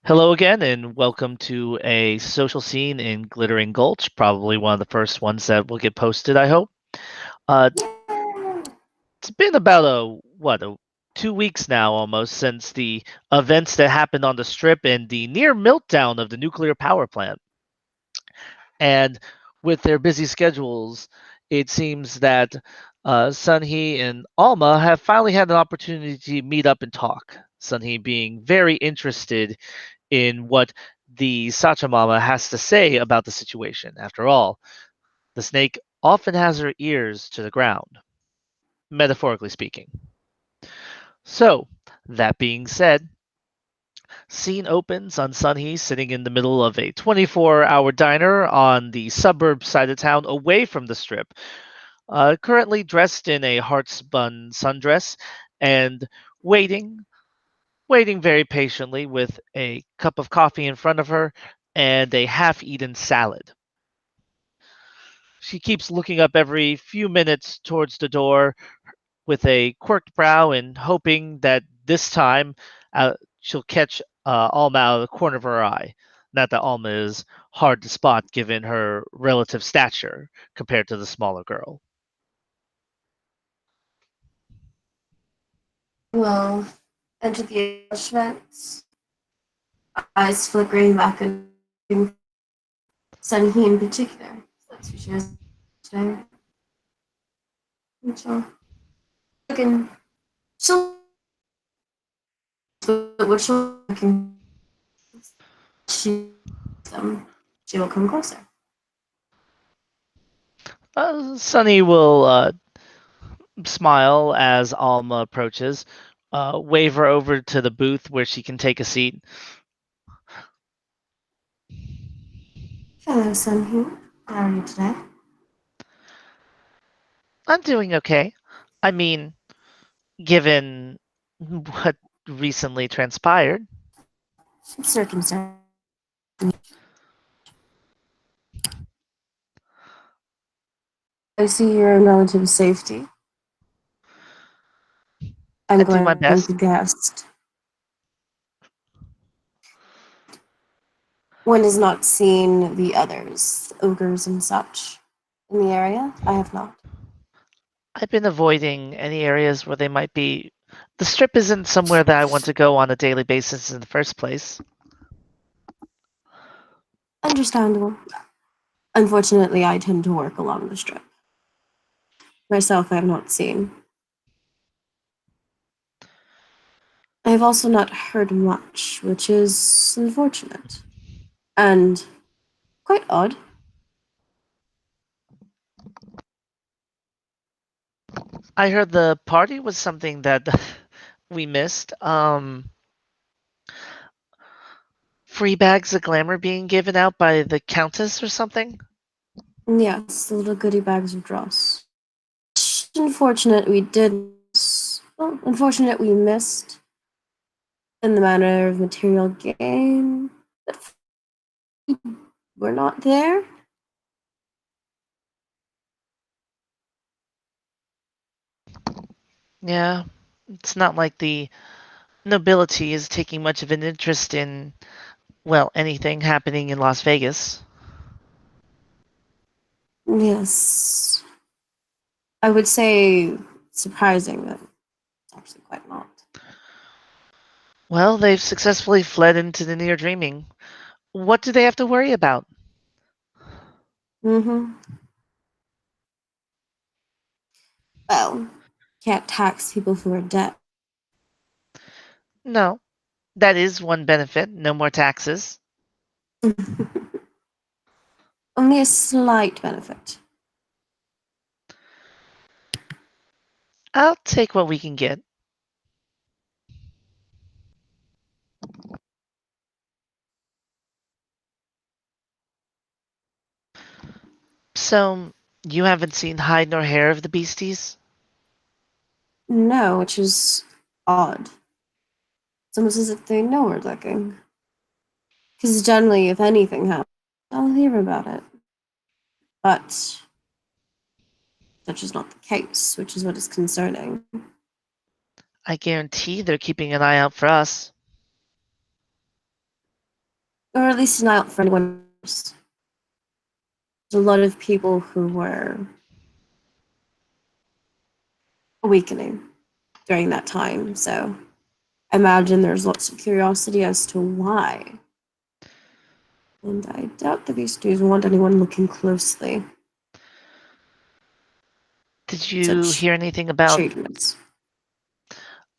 Hello again, and welcome to a social scene in Glittering Gulch. Probably one of the first ones that will get posted, I hope. Uh, it's been about 2 weeks now almost since the events that happened on the strip and the near meltdown of the nuclear power plant. And with their busy schedules, it seems that Sunhee and Alma have finally had an opportunity to meet up and talk. Sunhee being very interested in what the Sachamama has to say about the situation. After all, the snake often has her ears to the ground, metaphorically speaking. So, that being said, scene opens on Sunhee sitting in the middle of a 24-hour diner on the suburb side of town away from the strip, currently dressed in a heart-spun sundress and waiting waiting very patiently with a cup of coffee in front of her and a half eaten salad. She keeps looking up every few minutes towards the door with a quirked brow and hoping that this time she'll catch Alma out of the corner of her eye. Not that Alma is hard to spot given her relative stature compared to the smaller girl. Will enter the establishment, eyes flickering back and Sunny in particular. That's who she is today. And she'll she'll but what she'll she them she will come closer. Sunny will smile as Alma approaches, wave her over to the booth where she can take a seat. Hello, Sunny. How are you today? I'm doing okay. I mean, given what recently transpired. Circumstance. I see you're in relative safety. I I'm do my going to best. guess one has not seen the others, ogres and such, in the area. I have not. I've been avoiding any areas where they might be. The strip isn't somewhere that I want to go on a daily basis in the first place. Understandable. Unfortunately, I tend to work along the strip. Myself, I have not seen. I have also not heard much, which is unfortunate. And quite odd. I heard the party was something that we missed. Free bags of glamour being given out by the Countess or something? Yes, the little goodie bags of dross. Unfortunate we did. Well, unfortunate we missed in the manner of material gain. But we're not there. Yeah, it's not like the nobility is taking much of an interest in, well, anything happening in Las Vegas. Yes. I would say surprising, but it's actually quite not. Well, they've successfully fled into the near dreaming. What do they have to worry about? Mm-hmm. Well, can't tax people who are dead. No, that is one benefit. No more taxes. Only a slight benefit. I'll take what we can get. So, you haven't seen hide nor hair of the beasties? No, which is odd. It's almost as if they know we're looking. Because generally, if anything happens, I'll hear about it. But such is not the case, which is what is concerning. I guarantee they're keeping an eye out for us. or at least not for anyone else. There's a lot of people who were awakening during that time, so I imagine there's lots of curiosity as to why. And I doubt the Beasties want anyone looking closely Did at you such hear anything about treatments.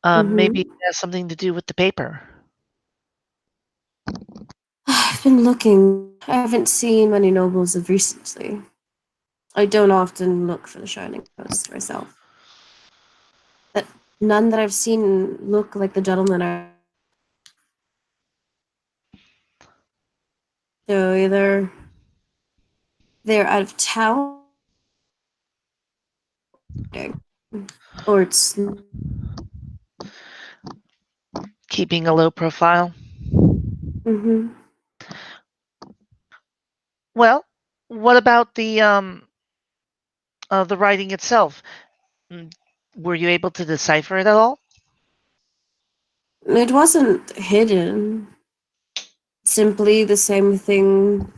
maybe it Mm-hmm. has something to do with the paper? I've been looking. I haven't seen many nobles of recently. I don't often look for the Shining Coast myself. But none that I've seen look like the gentleman I. So either they're out of town, or it's. Keeping a low profile? Mm-hmm. Well, what about the writing itself? Mm, Were you able to decipher it at all? It wasn't hidden. Simply the same thing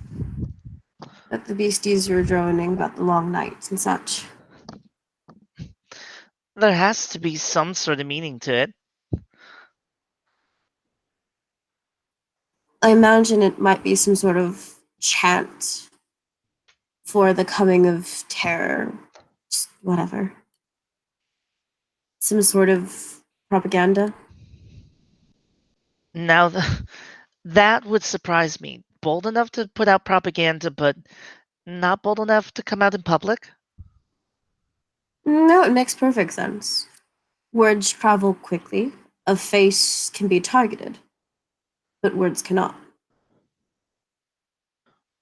that the beasties were droning about the long nights and such. There has to be some sort of meaning to it. I imagine it might be some sort of chant for the coming of terror. Just whatever. Some sort of propaganda. Now, that would surprise me. Bold enough to put out propaganda, but not bold enough to come out in public? No, it makes perfect sense. Words travel quickly. A face can be targeted, but words cannot.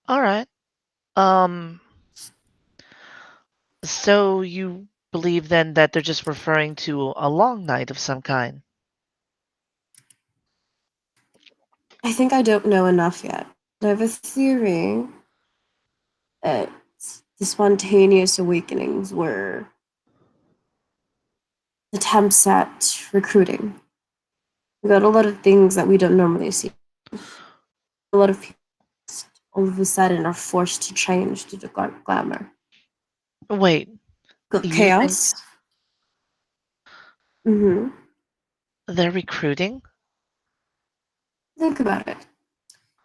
All right. Um, so you believe then that they're just referring to a long night of some kind? I think I don't know enough yet. I have a theory that the spontaneous awakenings were attempts at recruiting. We got a lot of things that we don't normally see. A lot of people all of a sudden are forced to change to the glamour. Wait, Got you think chaos. Mm-hmm. they're recruiting? Think about it.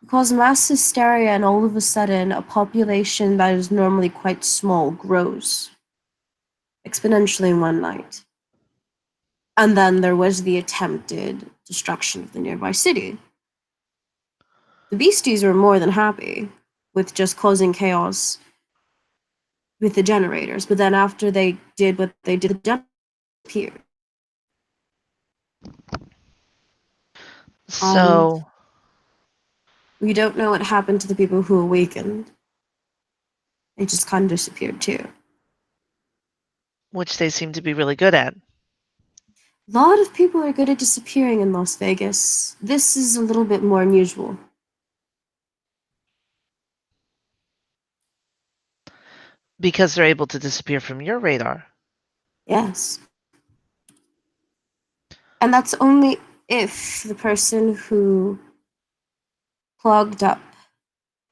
Cause mass hysteria, and all of a sudden, a population that is normally quite small grows exponentially in one night. And then there was the attempted destruction of the nearby city. The beasties were more than happy with just causing chaos with the generators, but then after they did what they did, the generators appeared. And So, we don't know what happened to the people who awakened. They just kind of disappeared too. which they seem to be really good at. A lot of people are good at disappearing in Las Vegas. This is a little bit more unusual. Because they're able to disappear from your radar. Yes. And that's only if the person who clogged up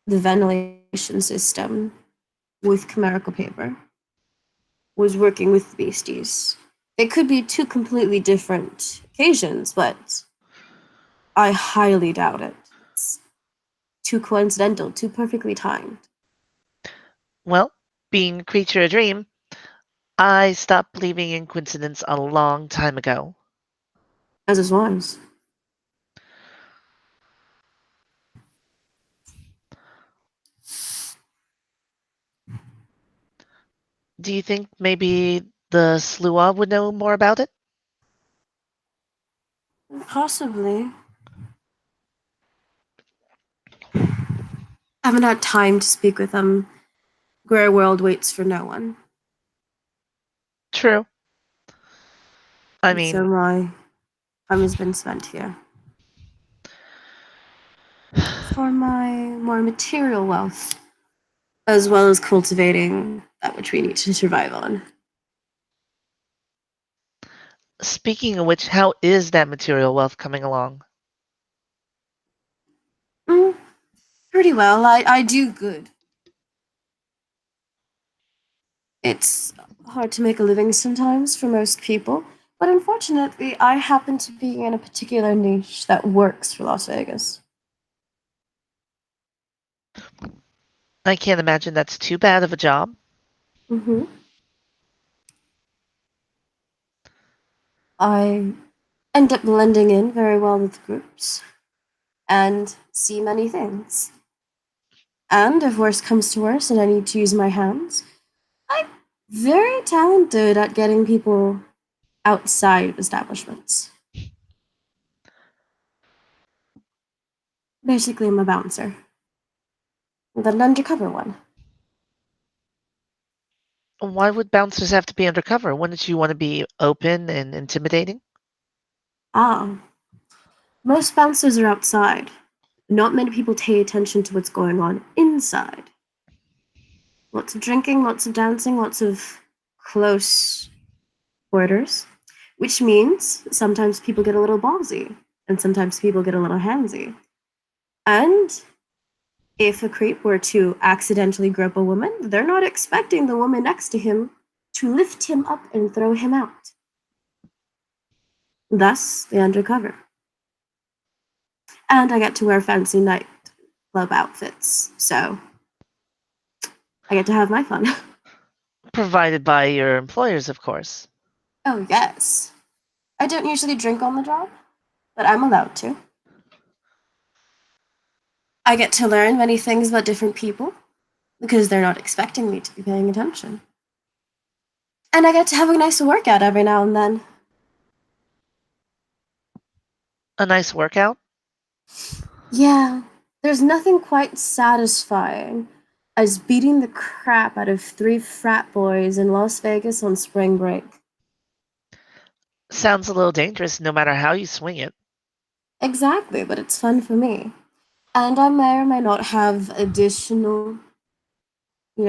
the ventilation system with chimerical paper was working with the beasties. It could be two completely different occasions, but I highly doubt it. It's too coincidental, too perfectly timed. Well, being a creature of dream, I stopped believing in coincidence a long time ago. As is wise. Do you think maybe the Slua would know more about it? Possibly. I haven't had time to speak with them. Grey World waits for no one. True. I And so mean, my time has been spent here. For my more material wealth, as well as cultivating that which we need to survive on. speaking of which, how is that material wealth coming along? Mm. Pretty well. I do good. It's hard to make a living sometimes for most people, but unfortunately, I happen to be in a particular niche that works for Las Vegas. I can't imagine that's too bad of a job. Mm-hmm. I end up blending in very well with groups and see many things. And if worse comes to worse and I need to use my hands, I'm very talented at getting people outside of establishments. Basically, I'm a bouncer. But an undercover one. Why would bouncers have to be undercover? Wouldn't you want to be open and intimidating? Ah, most bouncers are outside. Not many people pay attention to what's going on inside. Lots of drinking, lots of dancing, lots of close quarters, which means sometimes people get a little ballsy and sometimes people get a little handsy. And if a creep were to accidentally grip a woman, they're not expecting the woman next to him to lift him up and throw him out. Thus, the undercover. And I get to wear fancy nightclub outfits, so I get to have my fun. Provided by your employers, of course. Oh, yes. I don't usually drink on the job, but I'm allowed to. I get to learn many things about different people because they're not expecting me to be paying attention. And I get to have a nice workout every now and then. A nice workout? Yeah, there's nothing quite satisfying as beating the crap out of 3 frat boys in Las Vegas on spring break. Sounds a little dangerous no matter how you swing it. Exactly, but it's fun for me. And I may or may not have additional,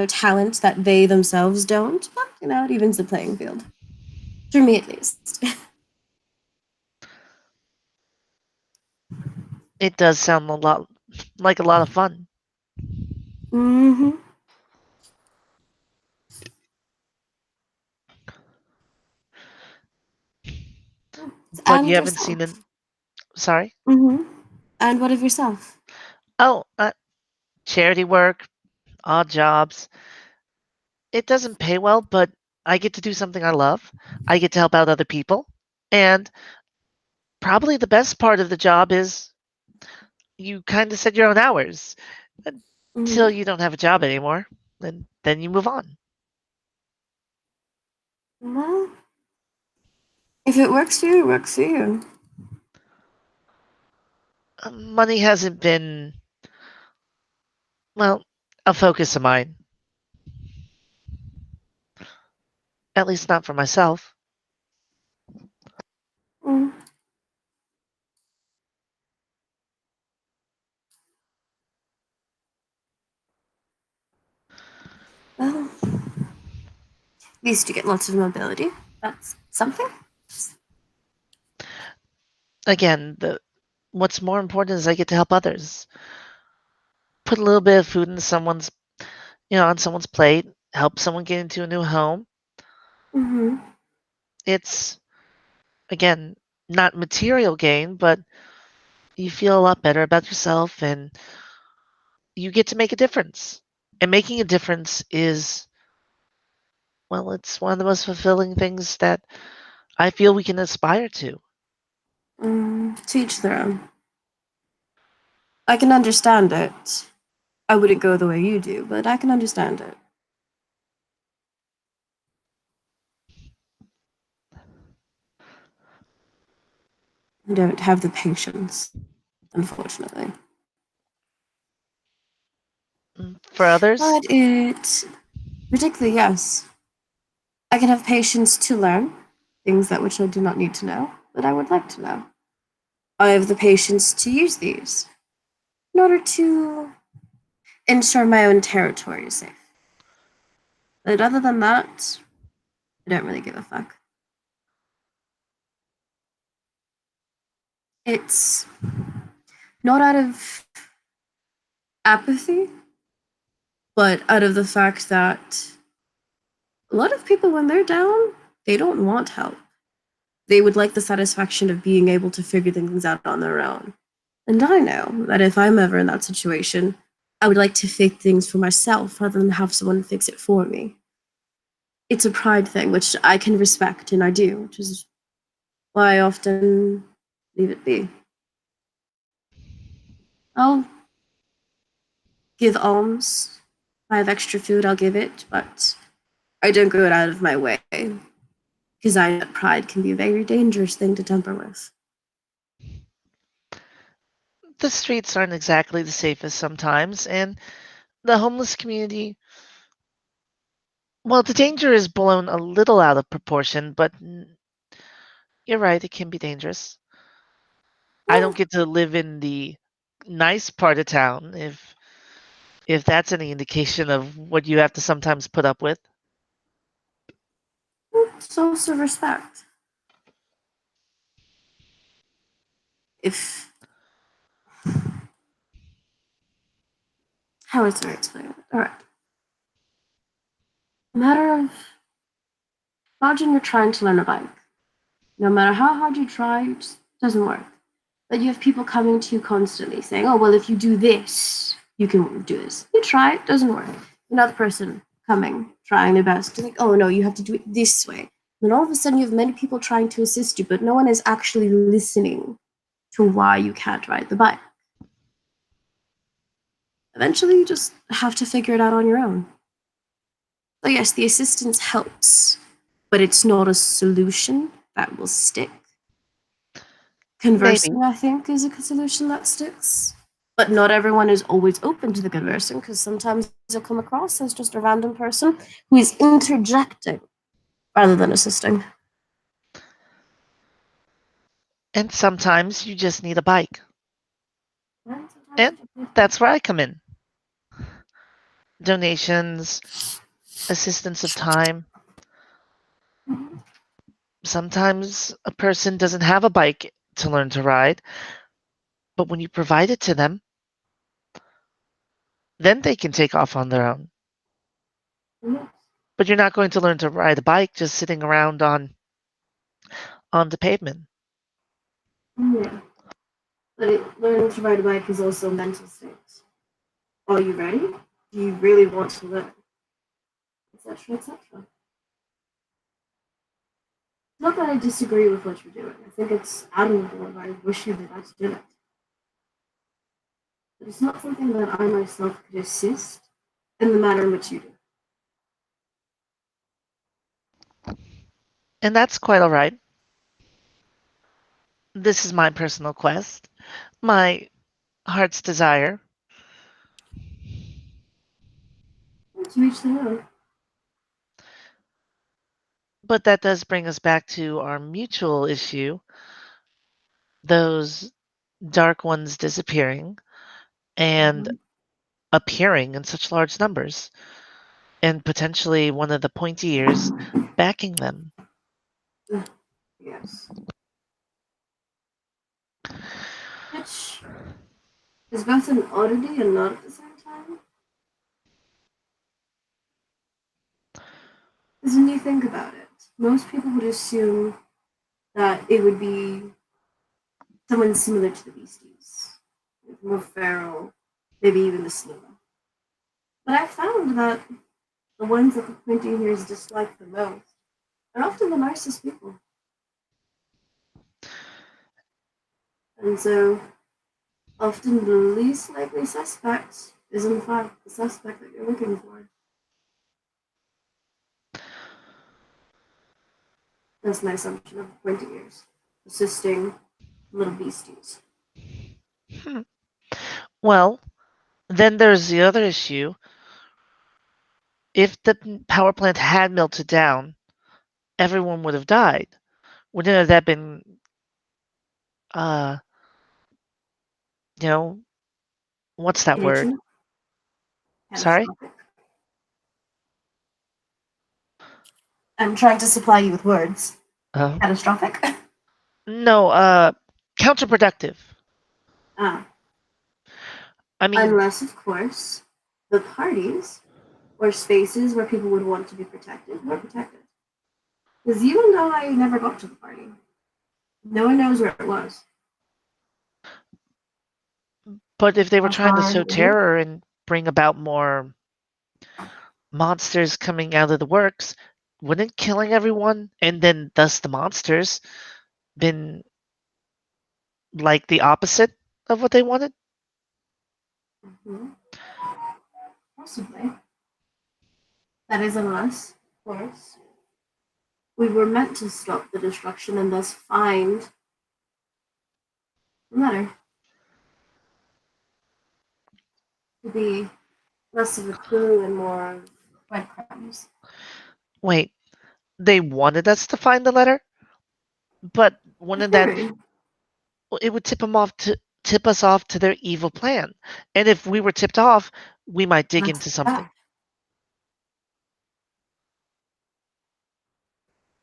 talents that they themselves don't, but, it evens the playing field. For me, at least. It does sound a lot like a lot of fun. Mm-hmm. But And you haven't seen it. yourself. Sorry? Mm-hmm. And what of yourself? Oh, charity work, odd jobs. It doesn't pay well, but I get to do something I love. I get to help out other people. And probably the best part of the job is you kind of set your own hours until Mm-hmm. you don't have a job anymore. And then you move on. Well, if it works for you, it works for you. Money hasn't been, well, a focus of mine, at least not for myself. Mm. Well, at least you get lots of mobility. That's something. Again, what's more important is I get to help others. Put a little bit of food in on someone's plate, help someone get into a new home. Mm-hmm. It's, again, not material gain, but you feel a lot better about yourself and you get to make a difference. And making a difference is, well, it's one of the most fulfilling things that I feel we can aspire to. To each their own. I can understand it. I wouldn't go the way you do, but I can understand it. I don't have the patience, unfortunately. For others, But particularly, yes. I can have patience to learn things that which I do not need to know, but I would like to know. I have the patience to use these in order to ensure my own territory is safe. But other than that, I don't really give a fuck. It's not out of apathy, but out of the fact that a lot of people, when they're down, they don't want help. They would like the satisfaction of being able to figure things out on their own. And I know that if I'm ever in that situation, I would like to fix things for myself rather than have someone fix it for me. It's a pride thing, which I can respect, and I do, which is why I often leave it be. I'll give alms. If I have extra food, I'll give it, but I don't go out of my way because I know that pride can be a very dangerous thing to temper with. The streets aren't exactly the safest sometimes, and the homeless community, well, the danger is blown a little out of proportion, but you're right, it can be dangerous. I don't get to live in the nice part of town, if that's any indication of what you have to sometimes put up with. It's also respect. If how is it explained? All right. A matter of imagine you're trying to learn a bike. No matter how hard you try, it just doesn't work. But you have people coming to you constantly saying, "Oh, well, if you do this, you can do this." You try, it doesn't work. Another person coming, trying their best to think, "Oh no, you have to do it this way." Then all of a sudden, you have many people trying to assist you, but no one is actually listening to why you can't ride the bike. Eventually, you just have to figure it out on your own. So yes, the assistance helps, but it's not a solution that will stick. Maybe. Conversing, I think, is a solution that sticks. But not everyone is always open to the conversing because sometimes you'll come across as just a random person who is interjecting rather than assisting. And sometimes you just need a bike. And that's where I come in. Donations, assistance of time. Sometimes a person doesn't have a bike to learn to ride, but when you provide it to them, then they can take off on their own. But you're not going to learn to ride a bike just sitting around on the pavement. Yeah. But learning to ride a bike is also a mental state. Are you ready? Do you really want to learn? Etc. etc. Not that I disagree with what you're doing. I think it's admirable and I wish you the best in it. But it's not something that I myself could assist in the manner in which you do. And that's quite all right. This is my personal quest, my heart's desire. To each their own. But that does bring us back to our mutual issue, those dark ones disappearing and appearing in such large numbers, and potentially one of the pointy ears backing them. Yes. Which is both an oddity and not at the same time. Because when you think about it, most people would assume that it would be someone similar to the Beasties, more feral, maybe even the Snooba. But I found that the ones that the pointy ears dislike the most are often the nicest people. And so often the least likely suspect is in fact the suspect that you're looking for. That's my assumption of the pointy ears, assisting little beasties. Hmm. Well, then there's the other issue. If the power plant had melted down, everyone would have died. Wouldn't it have been, uh, you know, what's that word? Sorry? Catastrophic. I'm trying to supply you with words. Oh. Catastrophic? No, counterproductive. Ah. I mean, Unless, of course, the parties or spaces where people would want to be protected were protected. Because even though I never got to the party, no one knows where it was. but if they were How trying to far sow it was. terror and bring about more monsters coming out of the works, wouldn't killing everyone and then thus the monsters been like the opposite of what they wanted? Mhm. Possibly. That is unless, of course, we were meant to stop the destruction and thus find the letter to be less of a clue and more of breadcrumbs. Wait, they wanted us to find the letter, but wouldn't that Theory. it would tip us off to their evil plan? And if we were tipped off, we might dig That's into the fact. something.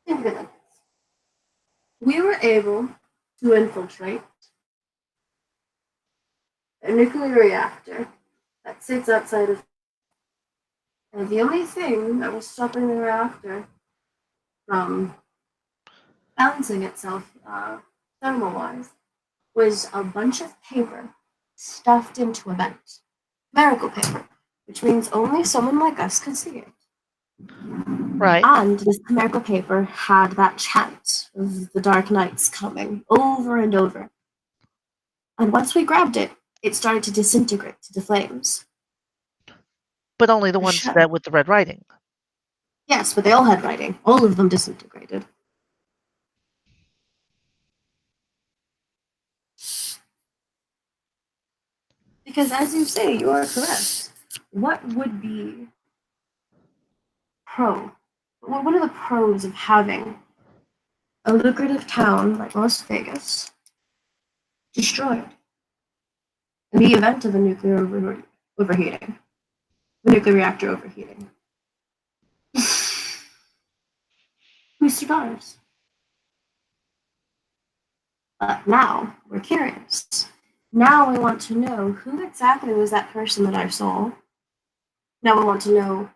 Think of it like this. We were able to infiltrate a nuclear reactor that sits outside of. And the only thing that was stopping the reactor from balancing itself thermal wise was a bunch of paper stuffed into a vent. Miracle paper, which means only someone like us could see it. Right. And this miracle paper had that chant of the Dark Knights coming over and over. And once we grabbed it, it started to disintegrate to the flames. But only the The ones show. that with the red writing. Yes, but they all had writing. All of them disintegrated. Because as you say, you are correct. What would be pro? What are the pros of having a lucrative town like Las Vegas destroyed in the event of a nuclear overheating, a nuclear reactor overheating? Who survives? But now we're curious. Now we want to know who exactly was that person that I saw. Now we want to know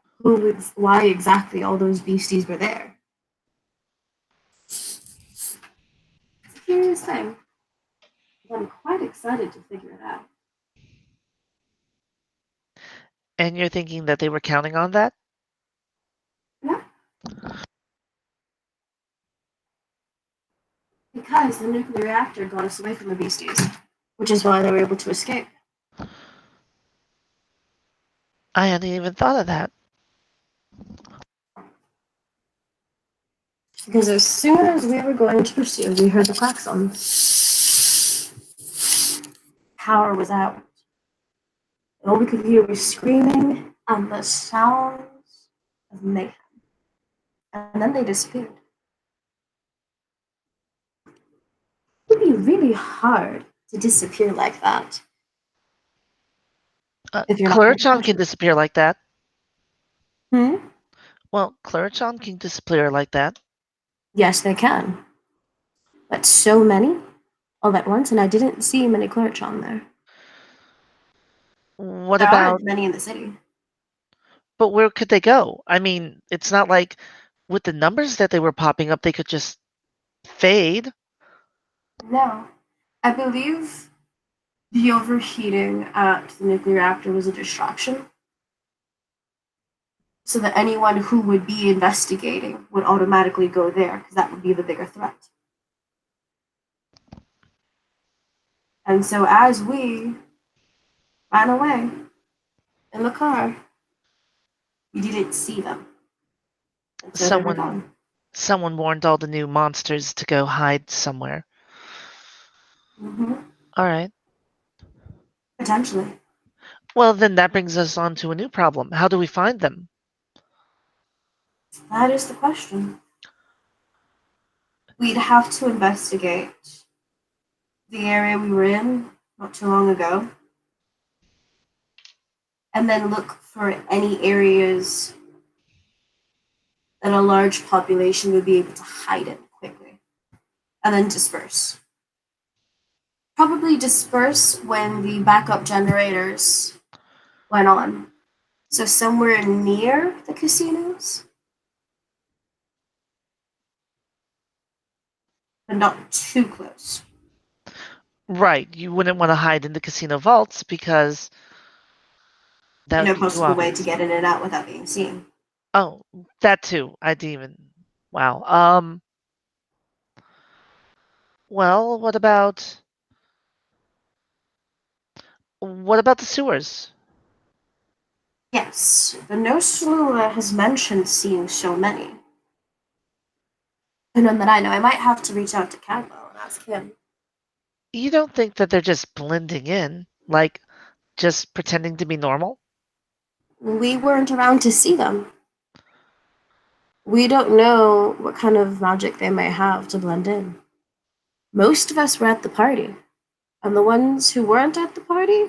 why exactly all those beasties were there. It's a curious thing. I'm quite excited to figure it out. And you're thinking that they were counting on that? Yeah, because the nuclear reactor got us away from the beasties, which is why they were able to escape. I hadn't even thought of that. Because as soon as we were going to pursue, we heard the klaxon. Power was out. All we could hear was screaming and the sounds of mayhem. And then they disappeared. It would be really hard to disappear like that if you're not paying Clurchon can attention. disappear like that. Hmm? Well, Clurchon can disappear like that. Yes, they can. But so many all at once, and I didn't see many clerks on there. What There about, aren't many in the city. but where could they go? I mean, it's not like with the numbers that they were popping up, they could just fade. No. I believe the overheating at the nuclear reactor was a distraction. So that anyone who would be investigating would automatically go there because that would be the bigger threat. And so as we ran away in the car, we didn't see them. And so they were Someone gone. someone warned all the new monsters to go hide somewhere. Hmm. All right. Potentially. Well, then that brings us on to a new problem. How do we find them? That is the question. We'd have to investigate the area we were in not too long ago, and then look for any areas that a large population would be able to hide in quickly, and then disperse. probably dispersed when the backup generators went on. So somewhere near the casinos, but not too close. Right. You wouldn't want to hide in the casino vaults because that would No be too possible way to obvious. get in and out without being seen. Oh, that too. I didn't even. Wow. Well, what about the sewers? Yes, the Nostrula has mentioned seeing so many. And none that I know. I might have to reach out to Cadwell and ask him. You don't think that they're just blending in, like just pretending to be normal? We weren't around to see them. We don't know what kind of magic they may have to blend in. Most of us were at the party, and the ones who weren't at the party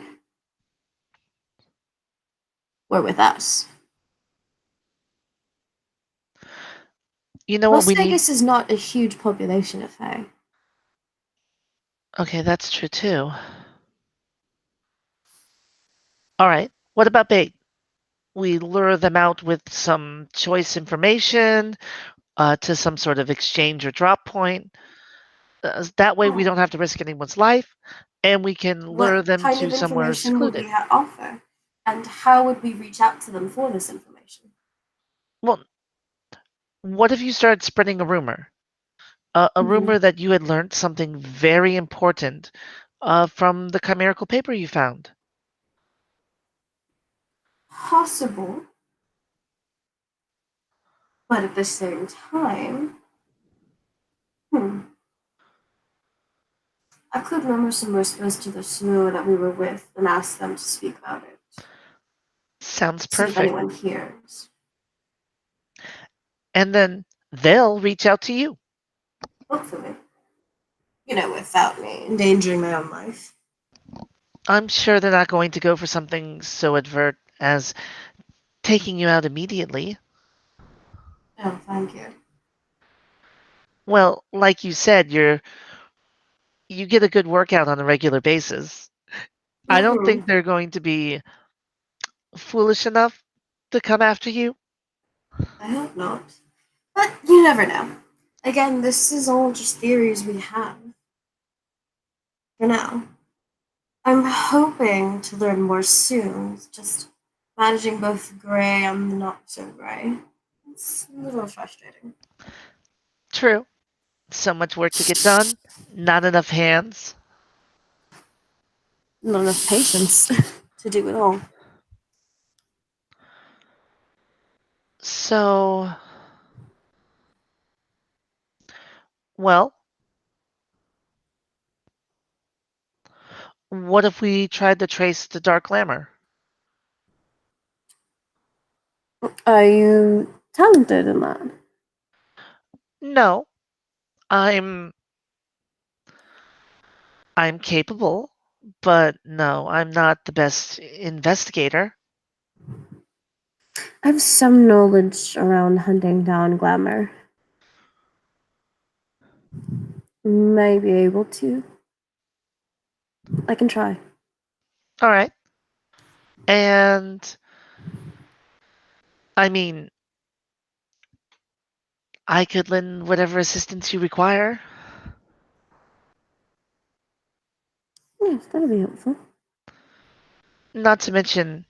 were with us. You know what Las we need? Vegas is not a huge population of Fae. Okay, that's true too. All right. What about bait? We lure them out with some choice information to some sort of exchange or drop point. That way, we Oh, don't have to risk anyone's life, and we can lure what them kind to of somewhere information would secluded. we offer? And how would we reach out to them for this information? Well, what if you started spreading a rumor? A Mhm. rumor that you had learned something very important from the chimerical paper you found. Possible, but at the same time, hmm, I could murmur some whispers to the slew that we were with and ask them to speak about it. Sounds See if perfect. anyone hears. And then they'll reach out to you. Hopefully. Without me endangering my own life. I'm sure they're not going to go for something so advert as taking you out immediately. Oh, thank you. Well, like you said, you get a good workout on a regular basis. I don't Mm-hmm. think they're going to be foolish enough to come after you. I hope not. But you never know. Again, this is all just theories we have. For now. I'm hoping to learn more soon. It's just managing both gray and not so gray. It's a little frustrating. True. So much work to get done, not enough hands. Not enough patience to do it all. So, well, what if we tried to trace the dark glamour? Are you talented in that? No, I'm I'm capable, but no, I'm not the best investigator. I have some knowledge around hunting down glamour. May be able to. I can try. All right. And I mean, I could lend whatever assistance you require. Yes, that'll be helpful. Not to mention,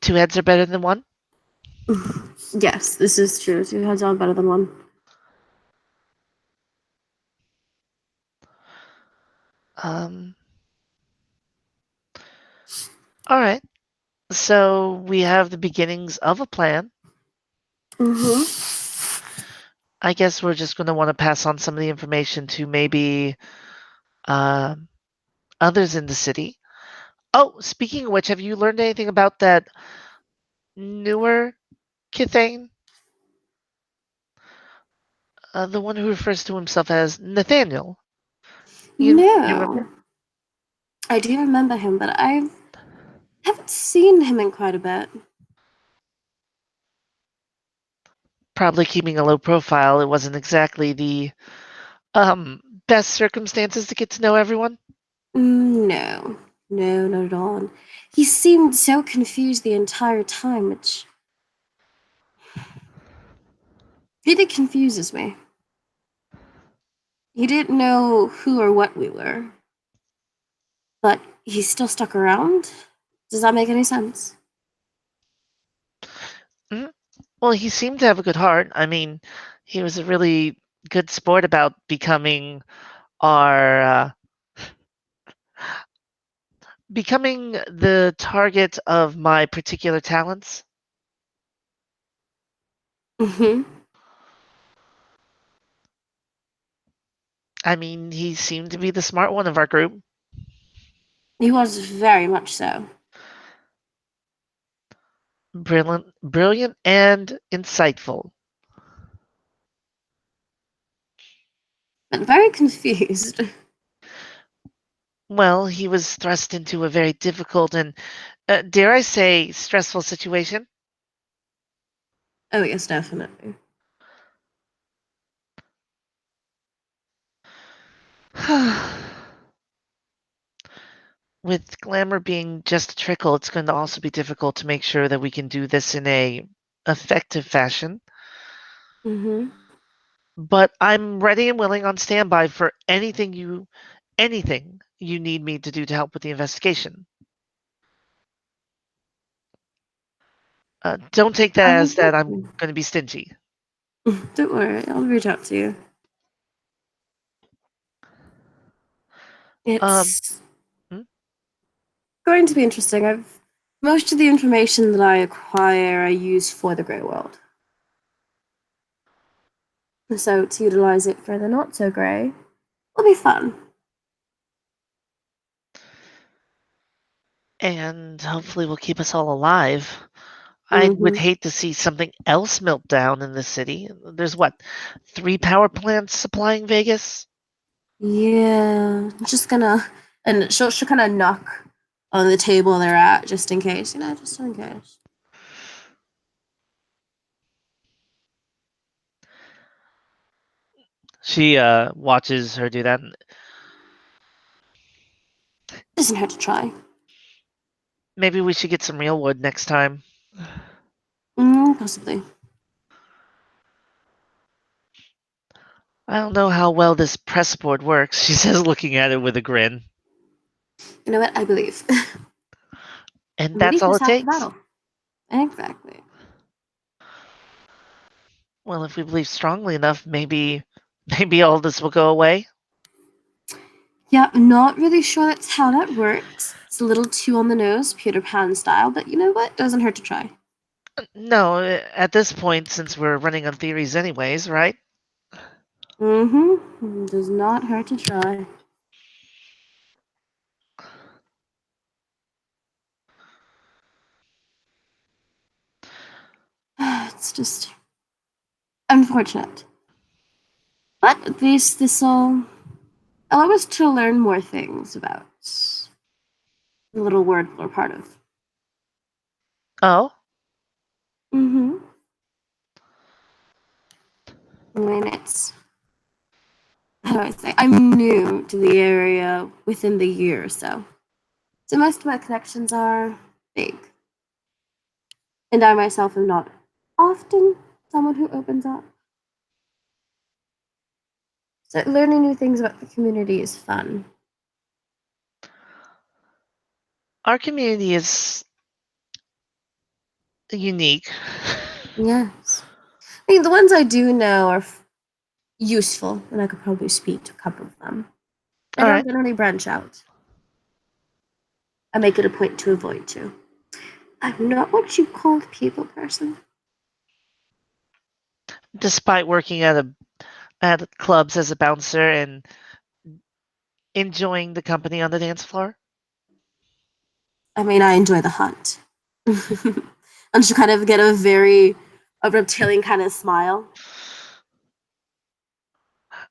two heads are better than one. Yes, this is true. Two heads are better than one. Um, all right. So we have the beginnings of a plan. Mm-hmm. I guess we're just going to want to pass on some of the information to maybe um others in the city. Oh, speaking of which, have you learned anything about that newer Kithane? The one who refers to himself as Nathaniel. You No, remember? I do remember him, but I haven't seen him in quite a bit. Probably keeping a low profile. It wasn't exactly the best circumstances to get to know everyone. No. No, not at all. He seemed so confused the entire time, which really confuses me. He didn't know who or what we were, but he still stuck around? Does that make any sense? Mhm. Well, he seemed to have a good heart. I mean, he was a really good sport about becoming our becoming the target of my particular talents. Mm-hmm. I mean, he seemed to be the smart one of our group. He was very much so. Brilliant and insightful. But very confused. Well, he was thrust into a very difficult and, dare I say, stressful situation. Oh, yes, definitely. With glamour being just a trickle, it's going to also be difficult to make sure that we can do this in a effective fashion. Mm-hmm. But I'm ready and willing on standby for anything you need me to do to help with the investigation. Don't take that as that I'm going to be stingy. Don't worry, I'll reach out to you. Um, It's hmm? going to be interesting. I've most of the information that I acquire I use for the Grey World. So to utilize it for the not so grey will be fun. And hopefully will keep us all alive. I would Mm-hmm. hate to see something else melt down in the city. There's what, 3 power plants supplying Vegas? Yeah, just gonna, and she'll kind of knock on the table they're at just in case, just in case. She watches her do that. Doesn't hurt to try. Maybe we should get some real wood next time. Possibly. I don't know how well this press board works, she says, looking at it with a grin. You know what? I believe. And I'm ready that's for all this it half the takes? battle. Exactly. Well, if we believe strongly enough, maybe all this will go away. Yeah, I'm not really sure that's how that works. It's a little too on the nose, Peter Pan style, but you know what? Doesn't hurt to try. No, at this point, since we're running on theories anyways, right? Does not hurt to try. It's just unfortunate. But at least this'll allow us to learn more things about the little word we're part of. Oh, Mm-hmm. I mean, how do I say? I'm new to the area within the year or so. So most of my connections are big. And I myself am not often someone who opens up. So learning new things about the community is fun. our community is unique. Yes. I mean, the ones I do know are useful, and I could probably speak to a couple of them. I All don't right. generally branch out. I make it a point to avoid to. I'm not what you call a people person. Despite working at clubs as a bouncer and enjoying the company on the dance floor, I mean, I enjoy the hunt. And she kind of get a reptilian kind of smile.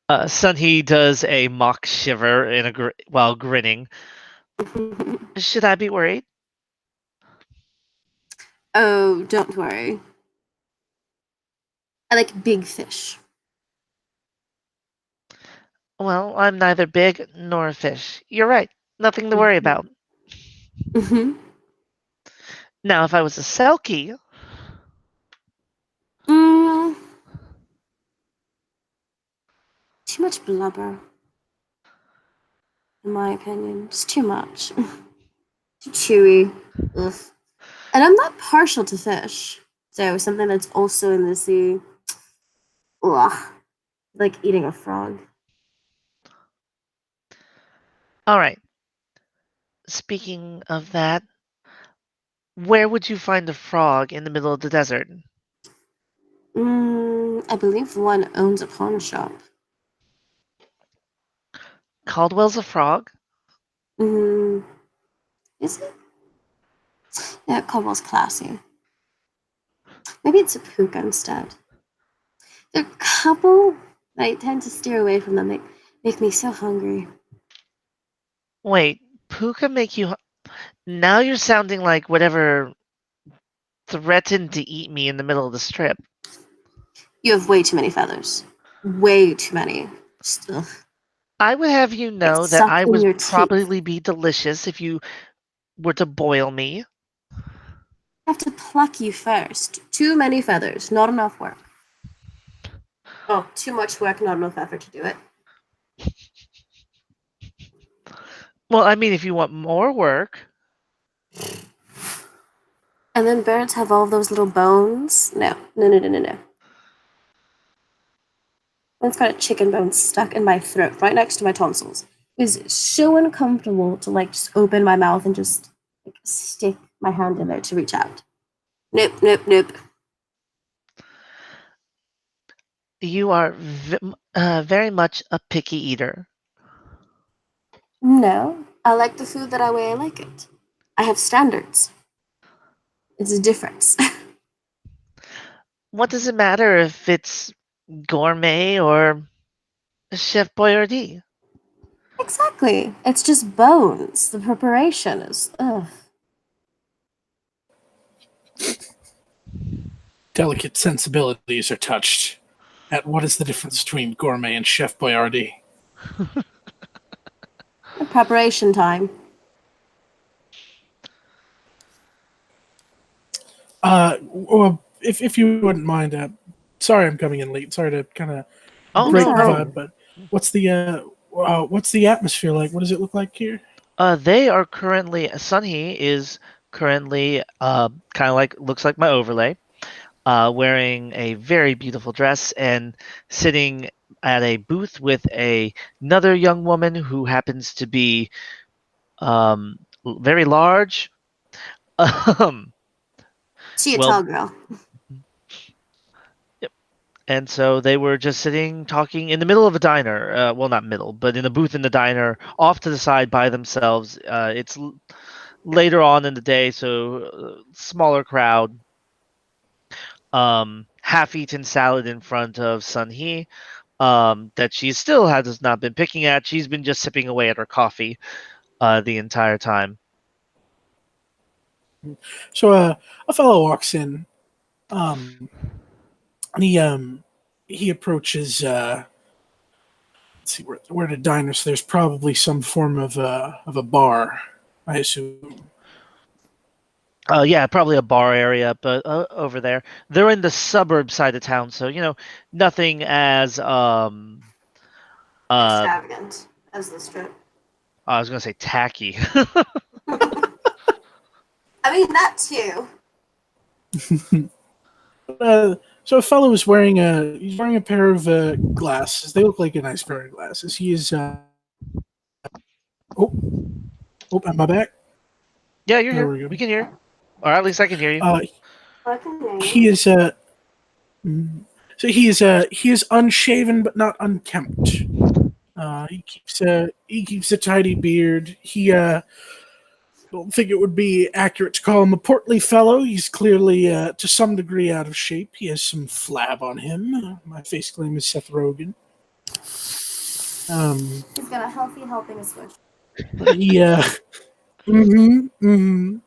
Sunhee does a mock shiver while grinning. Should I be worried? Oh, don't worry. I like big fish. Well, I'm neither big nor a fish. You're right. Nothing to worry about. Mm-hmm. Now, if I was a Selkie, Mm, too much blubber, in my opinion. Just too much. Too chewy. Ugh. And I'm not partial to fish. So something that's also in the sea. Ugh. Like eating a frog. all right. Speaking of that, where would you find a frog in the middle of the desert? I believe one owns a pawn shop. Caldwell's a frog? Mm, is it? Yeah, Cobwell's classy. Maybe it's a puka instead. There are a couple I tend to steer away from them. They make me so hungry. Wait, Puka make you. Now you're sounding like whatever threatened to eat me in the middle of the strip. You have way too many feathers. Way too many. Just, ugh. I would have you Get know that stuck I in would your teeth. probably be delicious if you were to boil me. I have to pluck you first. Too many feathers. Not enough work. Oh, too much work, not enough effort to do it. Well, I mean, if you want more work. And then birds have all those little bones. No, no, no, no, no, no. One's got a chicken bone stuck in my throat, right next to my tonsils. It was so uncomfortable to like just open my mouth and just like stick my hand in there to reach out. Nope, nope, nope. You are very much a picky eater. No, I like the food that way I like it. I have standards. It's a difference. What does it matter if it's gourmet or Chef Boyardee? Exactly. It's just bones. The preparation is ugh. Delicate sensibilities are touched at what is the difference between gourmet and Chef Boyardee. Preparation time. Well, if you wouldn't mind, sorry I'm coming in late. Sorry to kind of Oh break no, the no. vibe, but what's the atmosphere like? What does it look like here? They are currently Sunhee is currently kind of like looks like my overlay, wearing a very beautiful dress and sitting at a booth with another young woman who happens to be very large. Um, She a well, tall girl. yep. And so they were just sitting talking in the middle of a diner. Well, not middle, but in a booth in the diner, off to the side by themselves. It's later on in the day, so smaller crowd. Half-eaten salad in front of Sunhee, that she still has not been picking at. She's been just sipping away at her coffee the entire time. So a fellow walks in. And he approaches. Let's see, we're at a diner, so there's probably some form of a bar, I assume. Yeah, probably a bar area, but over there, they're in the suburb side of town, so nothing as uh Extravagant as the strip. I was gonna say tacky. I mean that too. So a fellow is wearing a pair of glasses. They look like a nice pair of glasses. He is. Oh, am I back? Yeah, you're There here. we go. We can hear, or at least I can hear you. He is so he is unshaven but not unkempt. He keeps a tidy beard. He don't think it would be accurate to call him a portly fellow. He's clearly to some degree out of shape. He has some flab on him. My face claim is Seth Rogen. He's got a healthy helping of Swish. Yeah. Mm-hmm.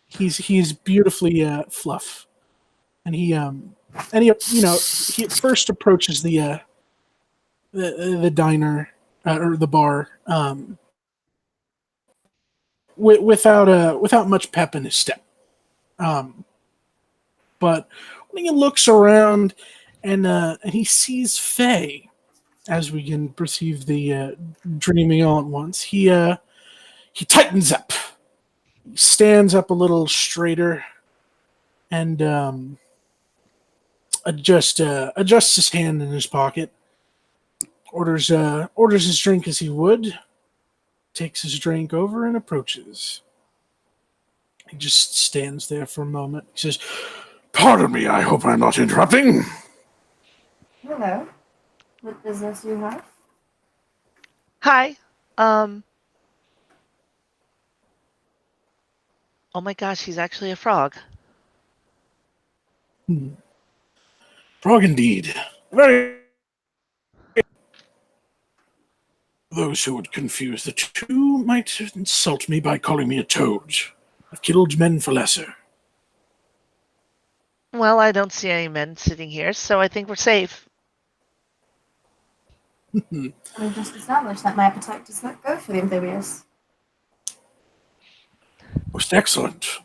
He's beautifully fluff, and he he first approaches the diner or the bar, without much pep in his step. But when he looks around and he sees Faye, as we can perceive the dreaming all at once, he tightens up. He stands up a little straighter and adjusts his hand in his pocket. Orders his drink as he would. Takes his drink over and approaches. He just stands there for a moment. He says, "Pardon me, I hope I'm not interrupting." Hello. What business do you have? Hi. Oh my gosh, he's actually a frog. Frog indeed. Very. Those who would confuse the two might insult me by calling me a toad. I've killed men for lesser. Well, I don't see any men sitting here, so I think we're safe. We've just established that my appetite does not go for the amphibious. Most excellent.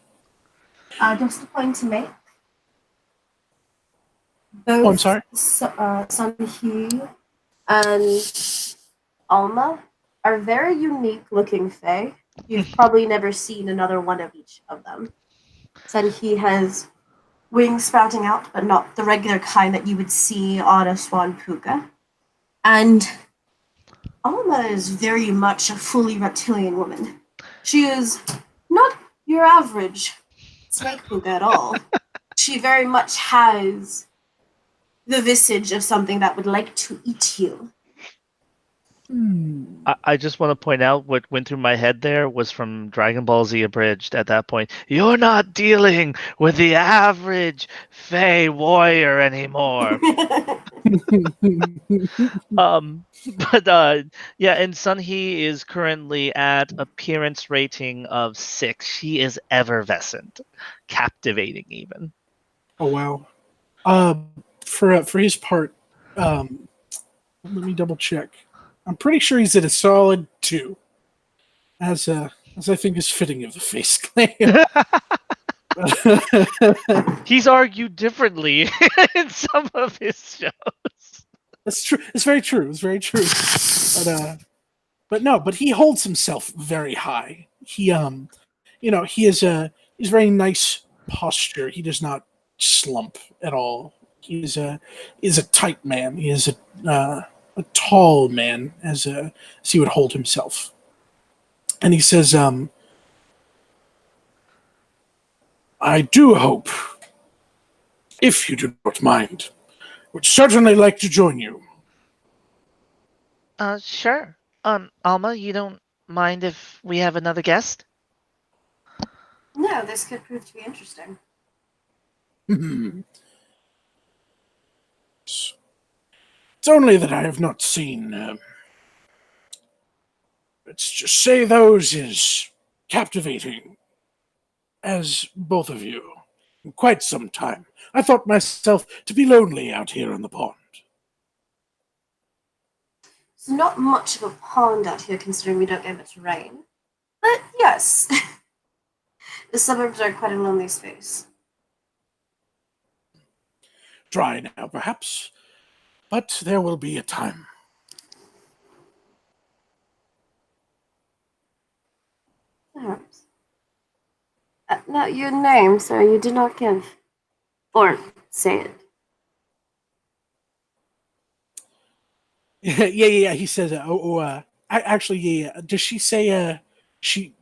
Just a point to make. Oh, I'm Both sorry? Sun-Hee and Alma are very unique looking Fae. You've probably never seen another one of each of them. Sun-Hee has wings sprouting out, but not the regular kind that you would see on a swan puka. And Alma is very much a fully reptilian woman. She is not your average snake puka at all. She very much has the visage of something that would like to eat you. I just want to point out what went through my head there was from Dragon Ball Z Abridged at that point. You're not dealing with the average Fey warrior anymore. Yeah, and Sun-Hee is currently at appearance rating of 6. She is effervescent, captivating even. Oh wow. For his part, let me double check. I'm pretty sure he's at a solid 2, as I think is fitting of the face claim. He's argued differently in some of his shows. That's true. It's very true. It's very true. But he holds himself very high. He he has very nice posture. He does not slump at all. He is a tight man. He is a tall man as he would hold himself. And he says, I do hope, if you do not mind, would certainly like to join you. Sure. Alma, you don't mind if we have another guest? No, this could prove to be interesting. It's only that I have not seen, let's just say, those as captivating as both of you in quite some time. I thought myself to be lonely out here in the pond. It's not much of a pond out here considering we don't get much rain. But yes, the suburbs are quite a lonely space. Dry now, perhaps, but there will be a time. Perhaps. Now, your name, sir, you did not give. Or say it. Yeah. He says, actually, yeah. Does she say, she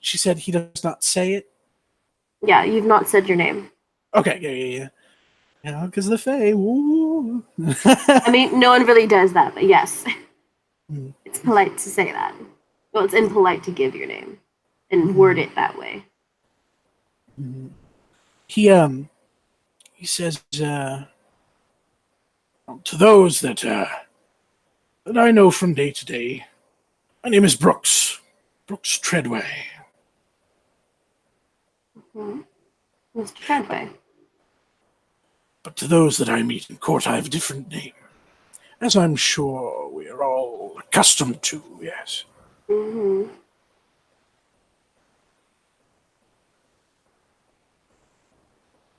said he does not say it? Yeah, you've not said your name. Okay, yeah. Yeah, because the Fae, woo. I mean, no one really does that, but yes. Mm. It's polite to say that. Well, it's impolite to give your name and word it that way. He says, to those that I know from day to day, my name is Brooks Treadway. Mm-hmm. Mr. Treadway. But to those that I meet in court, I have a different name, as I'm sure we are all accustomed to, yes. Mm-hmm.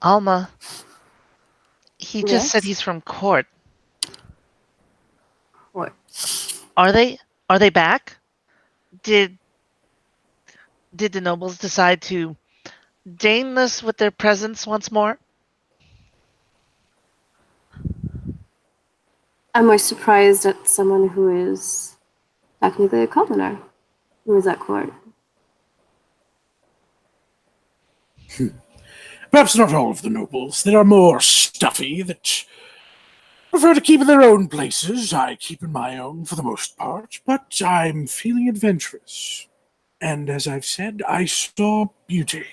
Alma, he just said Yes? he's from court. What? Are they back? Did the nobles decide to deign us with their presence once more? Am I surprised at someone who is technically a commoner who is at court? Perhaps not all of the nobles. There are more stuffy that prefer to keep in their own places. I keep in my own for the most part, but I'm feeling adventurous. And as I've said, I saw beauty.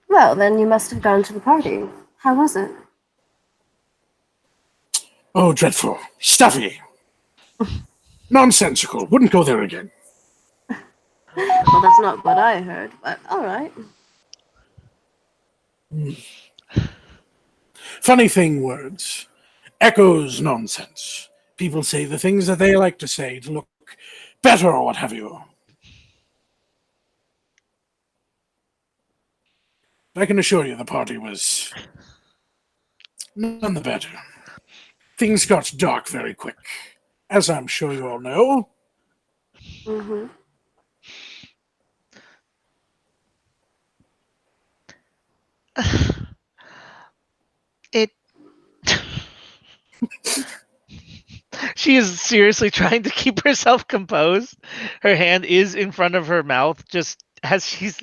Well, then you must have gone to the party. How was it? Oh, dreadful. Stuffy. Nonsensical. Wouldn't go there again. Well, that's not what I heard, but alright. Funny thing, words. Echoes nonsense. People say the things that they like to say to look better or what have you. I can assure you the party was none the better. Things got dark very quick, as I'm sure you all know. Mm-hmm. It. She is seriously trying to keep herself composed. Her hand is in front of her mouth, just as she's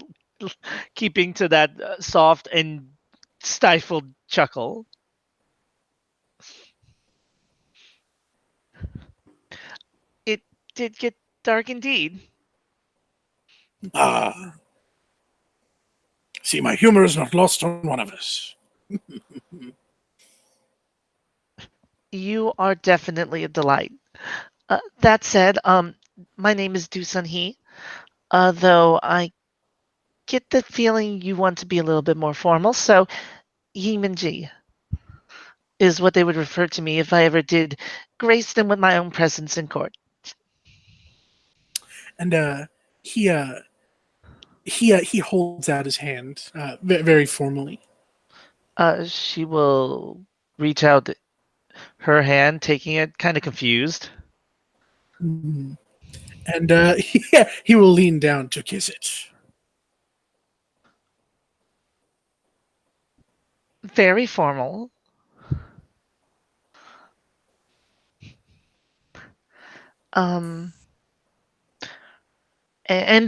keeping to that soft and stifled chuckle. It did get dark indeed. Ah, see, my humor is not lost on one of us. You are definitely a delight. That said, my name is Dusun He. Though I get the feeling you want to be a little bit more formal, so Yiminji is what they would refer to me if I ever did grace them with my own presence in court. And he holds out his hand very formally. She will reach out her hand, taking it kind of confused. And he will lean down to kiss it. Very formal. And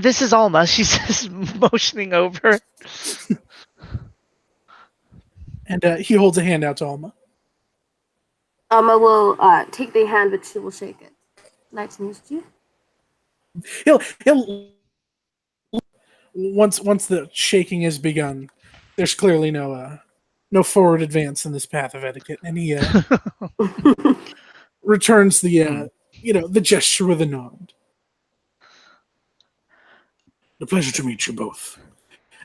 this is Alma. She says, motioning over. And he holds a hand out to Alma. Alma will take the hand, but she will shake it. Nice to meet you. He'll once the shaking has begun, there's clearly no forward advance in this path of etiquette, and he returns the the gesture with a nod. A pleasure to meet you both.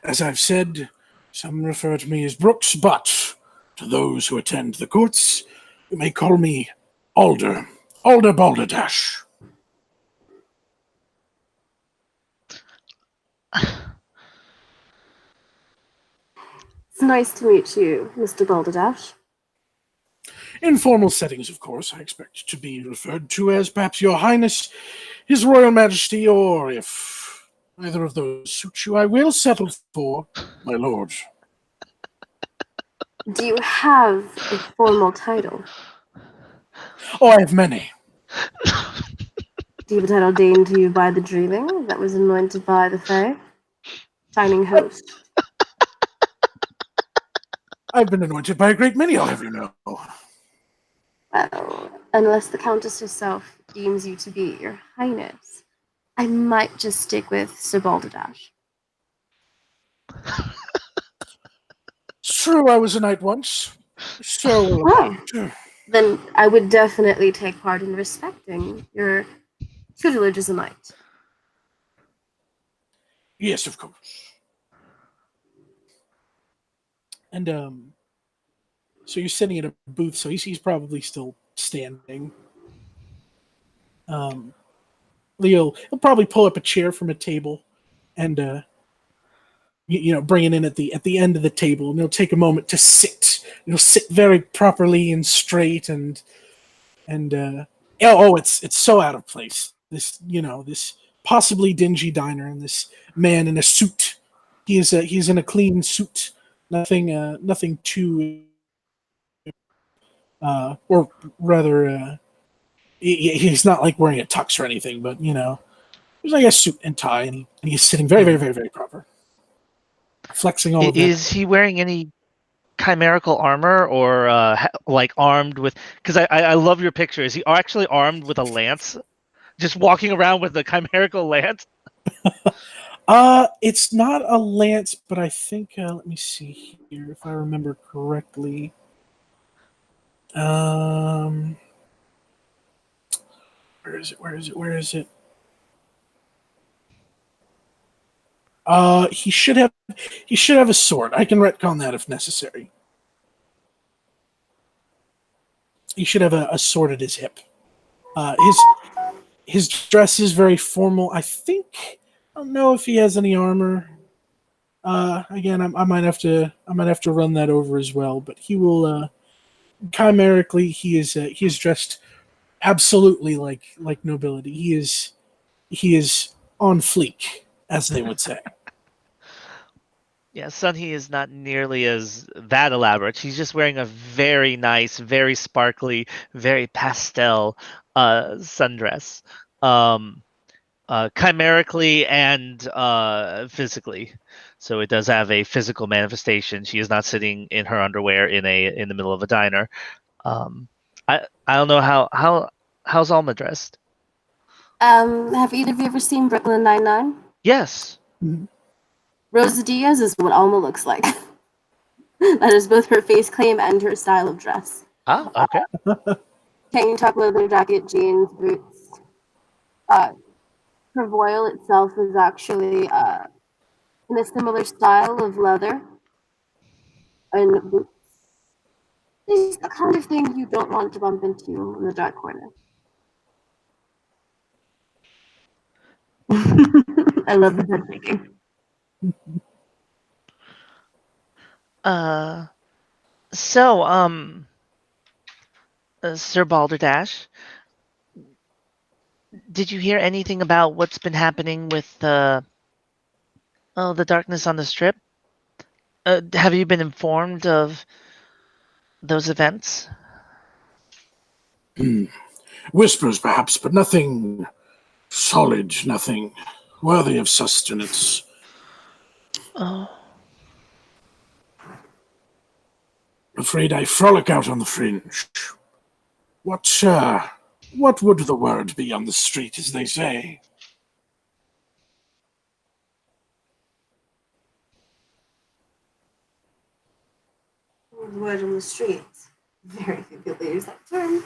As I've said, some refer to me as Brooks, but to those who attend the courts, you may call me Alder Balderdash. It's nice to meet you, Mr. Balderdash. In formal settings, of course, I expect to be referred to as perhaps Your Highness, His Royal Majesty, or if either of those suits you, I will settle for my lord. Do you have a formal title? Oh, I have many. Do you have a title deigned to you by the Dreaming that was anointed by the Fae? Shining Host. I've been anointed by a great many, I'll have you know. Well, unless the Countess herself deems you to be your Highness, I might just stick with Sir Balderdash. It's true, I was a knight once. So, Then I would definitely take part in respecting your tutelage as a knight. yes, of course. And so you're sitting at a booth, so he's probably still standing. He'll probably pull up a chair from a table and bring it in at the end of the table, and he'll take a moment to sit. He'll sit very properly and straight, and it's so out of place. This possibly dingy diner, and this man in a suit. He's in a clean suit. Nothing too, or rather, he's not like wearing a tux or anything, but there's like a suit and tie, and he's sitting very, very, very, very proper, flexing all of that. Is he wearing any chimerical armor or like armed with? Because I love your picture. Is he actually armed with a lance, just walking around with a chimerical lance? It's not a lance, but I think let me see here if I remember correctly. Where is it? He should have a sword. I can retcon that if necessary. He should have a sword at his hip. His dress is very formal. I don't know if he has any armor. Again, I might have to run that over as well. But he will chimerically. He is dressed absolutely like nobility. He is on fleek, as they would say. Yeah, Sunhee is not nearly as that elaborate. He's just wearing a very nice, very sparkly, very pastel sundress, chimerically and physically. So it does have a physical manifestation. She is not sitting in her underwear in the middle of a diner. I don't know how's Alma dressed. Have either of you ever seen Brooklyn Nine-Nine? Yes. Mhm. Rosa Diaz is what Alma looks like. That is both her face claim and her style of dress. Ah, okay. Tank top, leather jacket, jeans, boots. Her voile itself is actually in a similar style of leather and boots. It's the kind of thing you don't want to bump into in the dark corner. I love the head shaking. Sir Balderdash, did you hear anything about what's been happening with the darkness on the strip? Have you been informed of those events? Whispers, perhaps, but nothing solid, nothing worthy of sustenance. Oh, Afraid I frolic out on the fringe. What would the word be on the street, as they say? Word on the streets. Very few people use that term.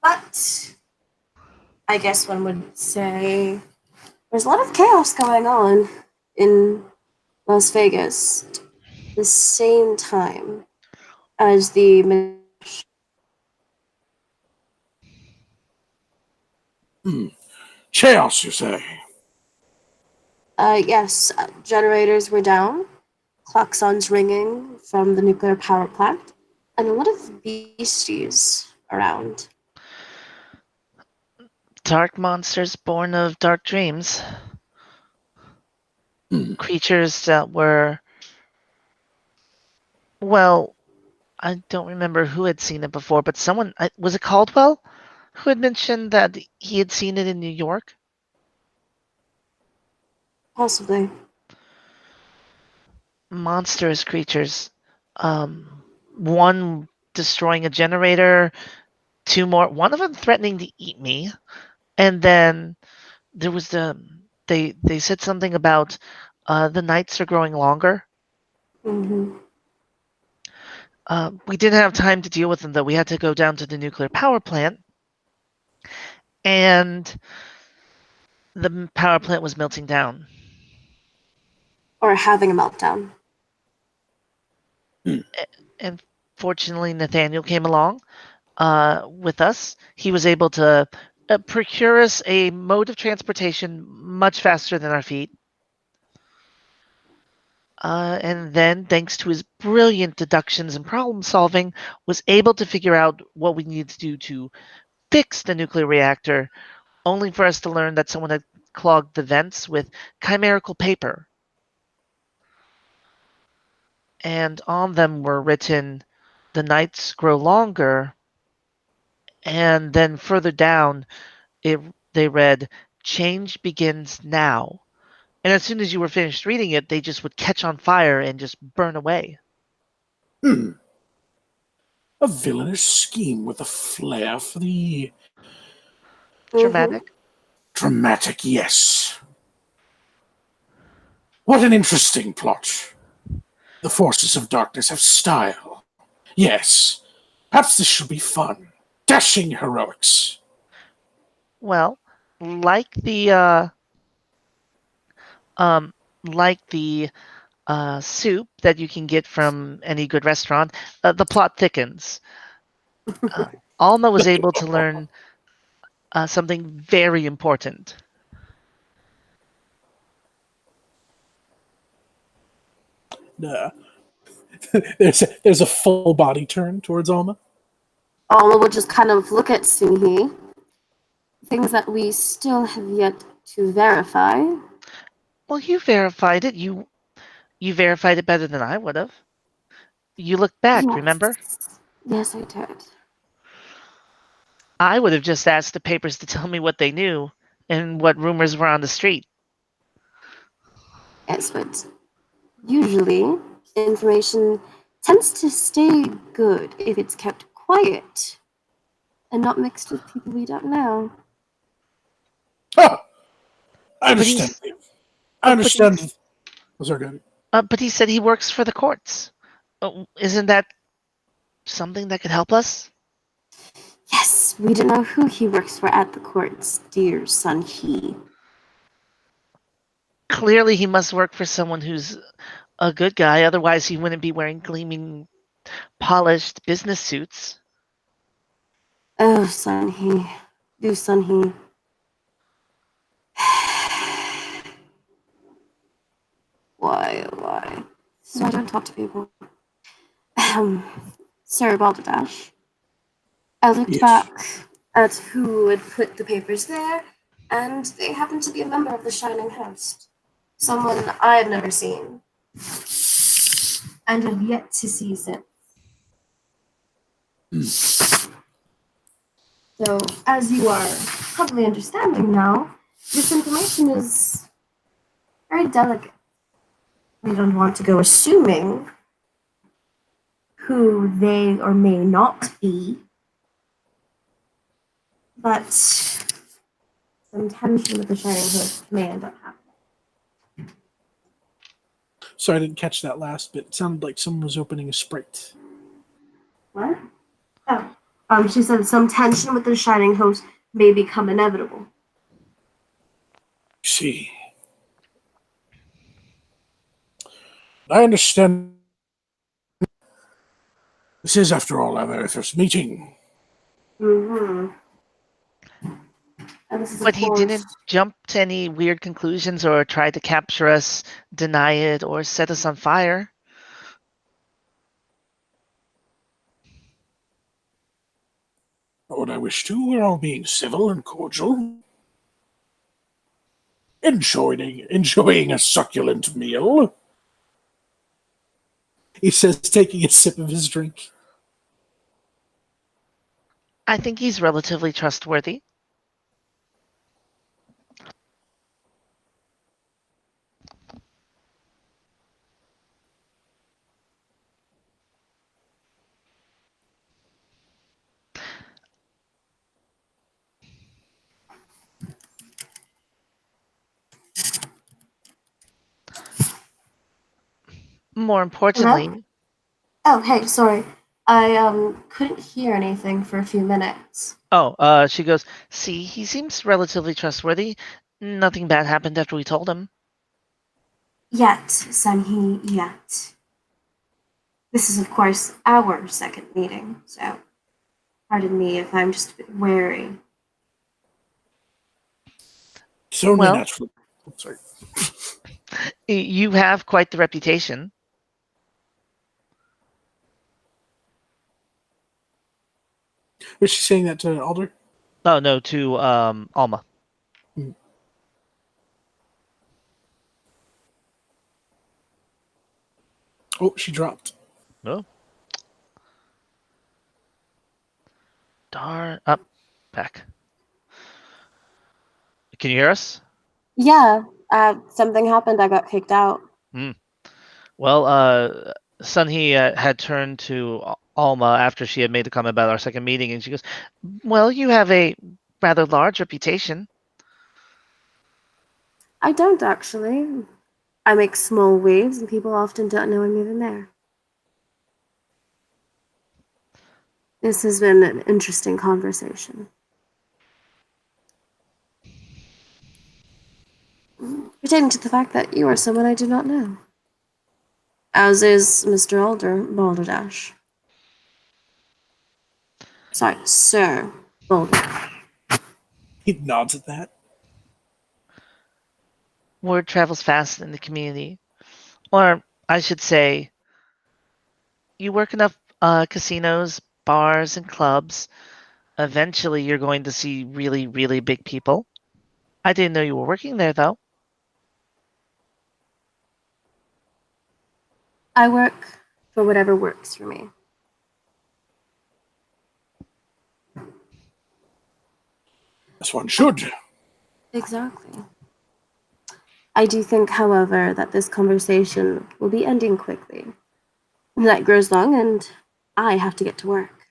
But I guess one would say there's a lot of chaos going on in Las Vegas at the same time as the Chaos, you say? yes, generators were down, klaxons ringing from the nuclear power plant, and a lot of beasties around. dark monsters born of dark dreams. Creatures that were... Well, I don't remember who had seen it before, but someone... Was it Caldwell who had mentioned that he had seen it in New York? Possibly. Monstrous creatures. One destroying a generator, two more... One of them threatening to eat me. And then there was they said something about the nights are growing longer. Mm-hmm. We didn't have time to deal with them, though. We had to go down to the nuclear power plant. And the power plant was melting down. Or having a meltdown. And fortunately, Nathaniel came along with us. He was able to procure us a mode of transportation much faster than our feet. and then, thanks to his brilliant deductions and problem solving, was able to figure out what we needed to do to fix the nuclear reactor, only for us to learn that someone had clogged the vents with chimerical paper. And on them were written, "The nights grow longer," and then further down, they read, "Change begins now." And as soon as you were finished reading it, they just would catch on fire and just burn away. Hmm. A villainous scheme with a flair for the Dramatic. dramatic, yes. What an interesting plot. The forces of darkness have style. Yes. Perhaps this should be fun. Dashing heroics. Well, like the um, like the soup that you can get from any good restaurant, the plot thickens. Uh, Alma was able to learn something very important. Uh, there's a full body turn towards Alma. Alma would just kind of look at Sunhee. Things that we still have yet to verify. Well, you verified it. You verified it better than I would have. You looked back, remember? Yes, I did. I would have just asked the papers to tell me what they knew and what rumors were on the street. Yes, but usually information tends to stay good if it's kept quiet and not mixed with people we don't know. Oh, I But he's- understand. I understand. Oh, sorry, go ahead. But he said he works for the courts. Isn't that something that could help us? Yes, we don't know who he works for at the courts, dear Sunhee. Clearly, he must work for someone who's a good guy. Otherwise, he wouldn't be wearing gleaming, polished business suits. Oh, Sunhee. Do Sunhee. Why, oh why? So I don't talk to people. Sir Balderdash. I looked Yes. back at who had put the papers there, and they happened to be a member of the Shining Host. Someone I have never seen. And have yet to see since. So, as you are probably understanding now, this information is very delicate. We don't want to go assuming who they or may not be, but some tension with the Shining Host may end up happening. Sorry, I didn't catch that last bit. It sounded like someone was opening a Sprite. What? Oh. She said some tension with the Shining Host may become inevitable. See. I understand. This is, after all, our very first meeting. Mm-hmm. And this is, But of he course, didn't jump to any weird conclusions or try to capture us, deny it, or set us on fire. Not what I wish to. We're all being civil and cordial. Enjoying a succulent meal. He says, taking a sip of his drink. I think he's relatively trustworthy. More importantly, oh, hey, sorry. I couldn't hear anything for a few minutes. she goes, "See, he seems relatively trustworthy. Nothing bad happened after we told him." Yet, Sunhee, yet. This is, of course, our second meeting, so pardon me if I'm just a bit wary. It's only Well- natural. Oh, sorry. You have quite the reputation. Was she saying that to Alder? Oh no, to Alma. Oh, she dropped. No. Darn up, back. Can you hear us? Yeah, something happened. I got kicked out. Well, Sunhee had turned to Alma after she had made the comment about our second meeting, and she goes, "Well, you have a rather large reputation." I don't actually. I make small waves, and people often don't know I'm even there. This has been an interesting conversation. Pertaining to the fact that you are someone I do not know. As is Mr. Alder Balderdash. Sorry, Sir Balderdash. He nods at that. Word travels fast in the community, or I should say, you work enough casinos, bars, and clubs. Eventually, you're going to see really, really big people. I didn't know you were working there, though. I work for whatever works for me. As one should. Exactly. I do think, however, that this conversation will be ending quickly. The night grows long, and I have to get to work.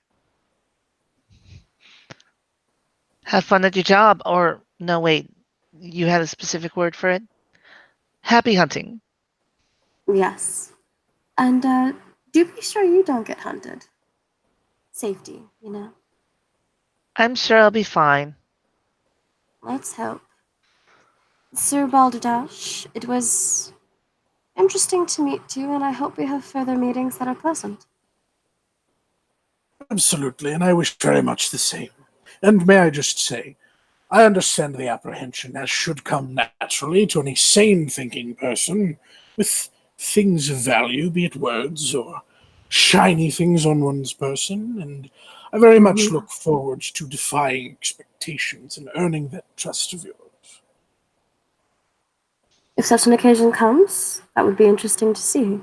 Have fun at your job, or no, wait, you had a specific word for it? Happy hunting. Yes. And do be sure you don't get hunted. Safety, you know. I'm sure I'll be fine. Let's hope. Sir Balderdash, it was interesting to meet you, and I hope we have further meetings that are pleasant. Absolutely, and I wish very much the same. And may I just say, I understand the apprehension, as should come naturally to any sane thinking person, with things of value, be it words or shiny things on one's person, and I very much look forward to defying expectations and earning that trust of yours. If such an occasion comes, that would be interesting to see.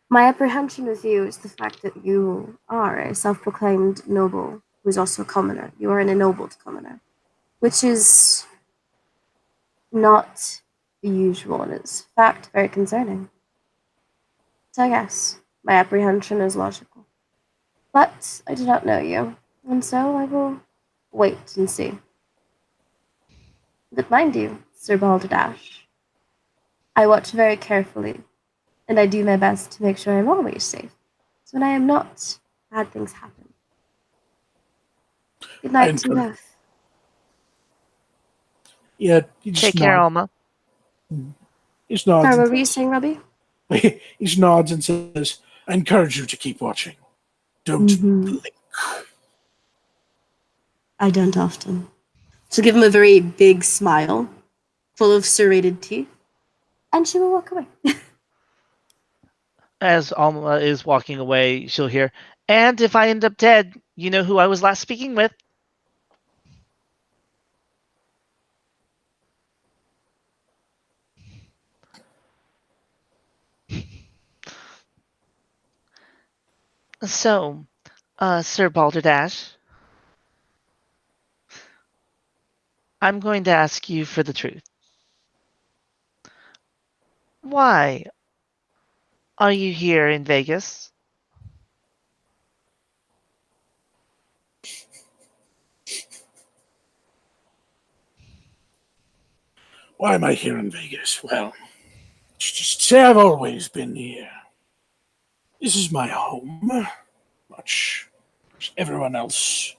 My apprehension with you is the fact that you are a self proclaimed noble who is also a commoner. You are an ennobled commoner, which is not the usual and is, in fact, very concerning. So, yes, my apprehension is logical. But I do not know you, and so I will wait and see. But mind you, Sir Balderdash, I watch very carefully, and I do my best to make sure I'm always safe. So when I am not, bad things happen. Good night to you both. Yeah, he just Take care, nods. Alma. He just nods. Sorry, And what were you saying, Robbie? he just nods and says, "I encourage you to keep watching. Don't blink." I don't often. She'll give him a very big smile, full of serrated teeth, and she will walk away. As Alma is walking away, she'll hear, "And if I end up dead, you know who I was last speaking with." So, Sir Balderdash, I'm going to ask you for the truth. Why are you here in Vegas? Why am I here in Vegas? Well, just say I've always been here. This is my home, much as everyone else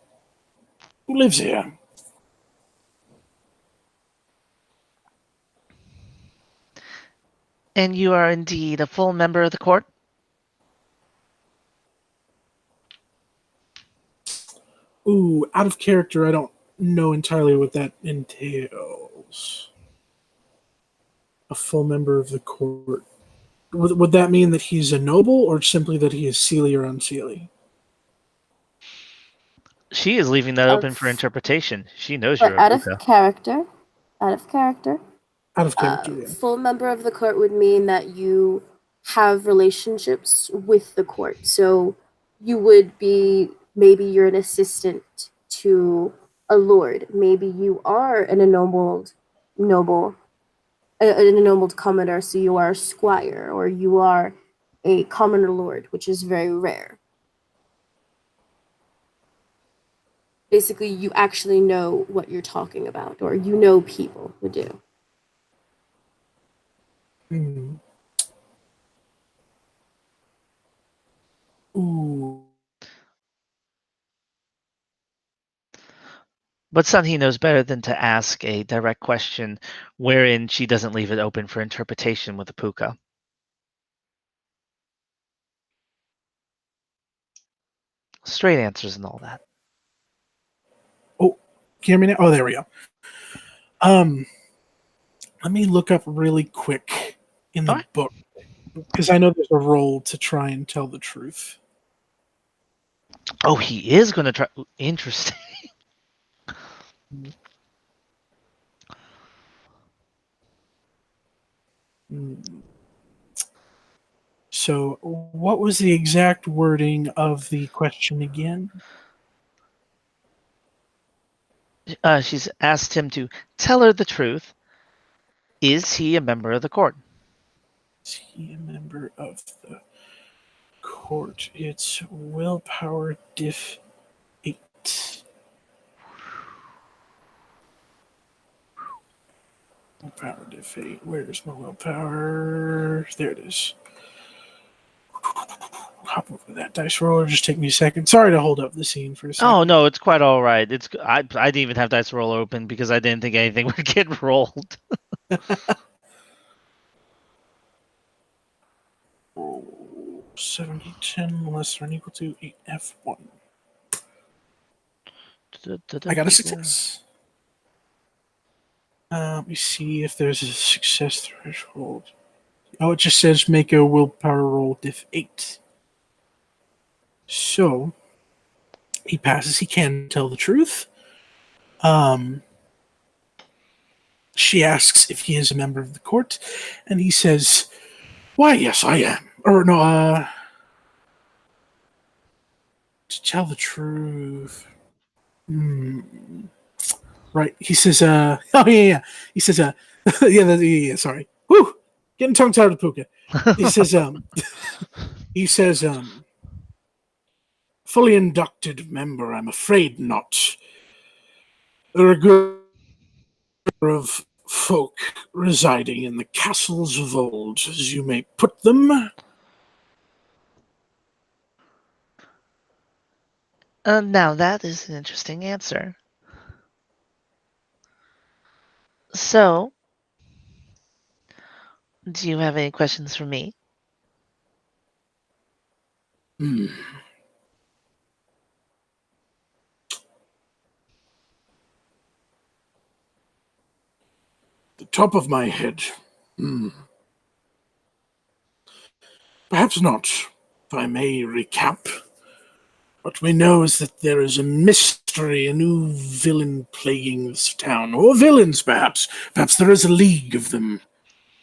who lives here. And you are indeed a full member of the court? Ooh, out of character, I don't know entirely what that entails. A full member of the court. Would that mean that he's a noble, or simply that he is Seelie or unseelie? She is leaving that open for Of- interpretation. She knows But you're a puka. out of character, Out of character, yeah. full member of the court would mean that you have relationships with the court. So you would be, maybe you're an assistant to a lord. Maybe you are an ennobled commodore, so you are a squire, or you are a commoner lord, which is very rare. Basically, you actually know what you're talking about, or you know people who do. Hmm. Ooh. But Sunhee knows better than to ask a direct question wherein she doesn't leave it open for interpretation with a puka. Straight answers and all that. Oh, can you hear me now? Oh, there we go. Let me look up really quick in the Alright. book, because I know there's a role to try and tell the truth. Oh, he is going to try. Interesting. Hmm. So, what was the exact wording of the question again? She's asked him to tell her the truth. Is he a member of the court? Is he a member of the court? It's willpower diff 8. Willpower diff 8. Where's my willpower? There it is. Hop over that dice roller. Just take me a second. Sorry to hold up the scene for a second. Oh no, it's quite all right. I didn't even have dice roll open because I didn't think anything would get rolled. Roll 70-10 less than or equal to 8F1. I got a success. Let me see if there's a success threshold. Oh, it just says make a willpower roll diff 8. So he passes. He can tell the truth. She asks if he is a member of the court, and he says, "Why, yes, I am." Or no, to tell the truth. Right. He says, oh yeah. He says, yeah, sorry. Whew. Getting tongue tied with Puka. He says, fully inducted member, I'm afraid not. There are a good number of folk residing in the castles of old, as you may put them. Now that is an interesting answer. So, do you have any questions for me? Hmm. The top of my head. Perhaps not. If I may recap. What we know is that there is a mystery, a new villain plaguing this town. Or villains, perhaps. Perhaps there is a league of them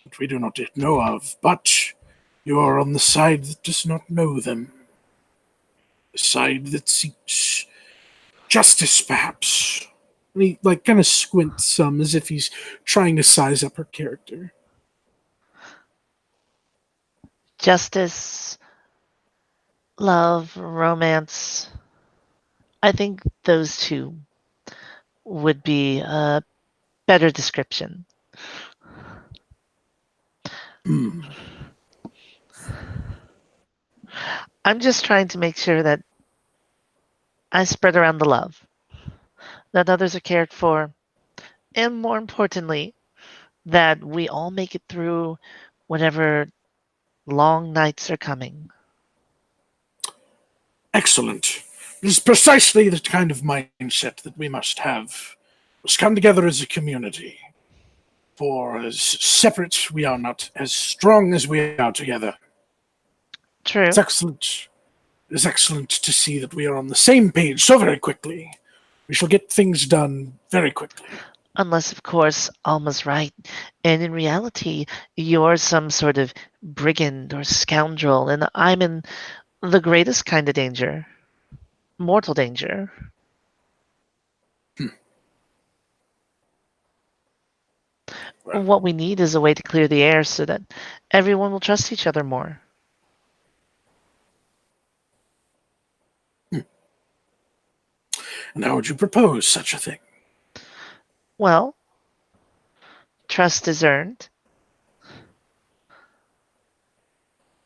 that we do not yet know of. But you are on the side that does not know them. The side that seeks justice, perhaps. And he kind of squints some as if he's trying to size up her character. Justice, love, romance. I think those two would be a better description. I'm just trying to make sure that I spread around the love, that others are cared for, and more importantly, that we all make it through whatever long nights are coming. Excellent. This is precisely the kind of mindset that we must have. Let's come together as a community. For as separate we are not as strong as we are together. True. It's excellent. It's excellent to see that we are on the same page so very quickly. We shall get things done very quickly. Unless, of course, Alma's right, and in reality, you're some sort of brigand or scoundrel, and I'm in the greatest kind of danger. Mortal danger. Well, What we need is a way to clear the air so that everyone will trust each other more. and how would you propose such a thing? Well, trust is earned,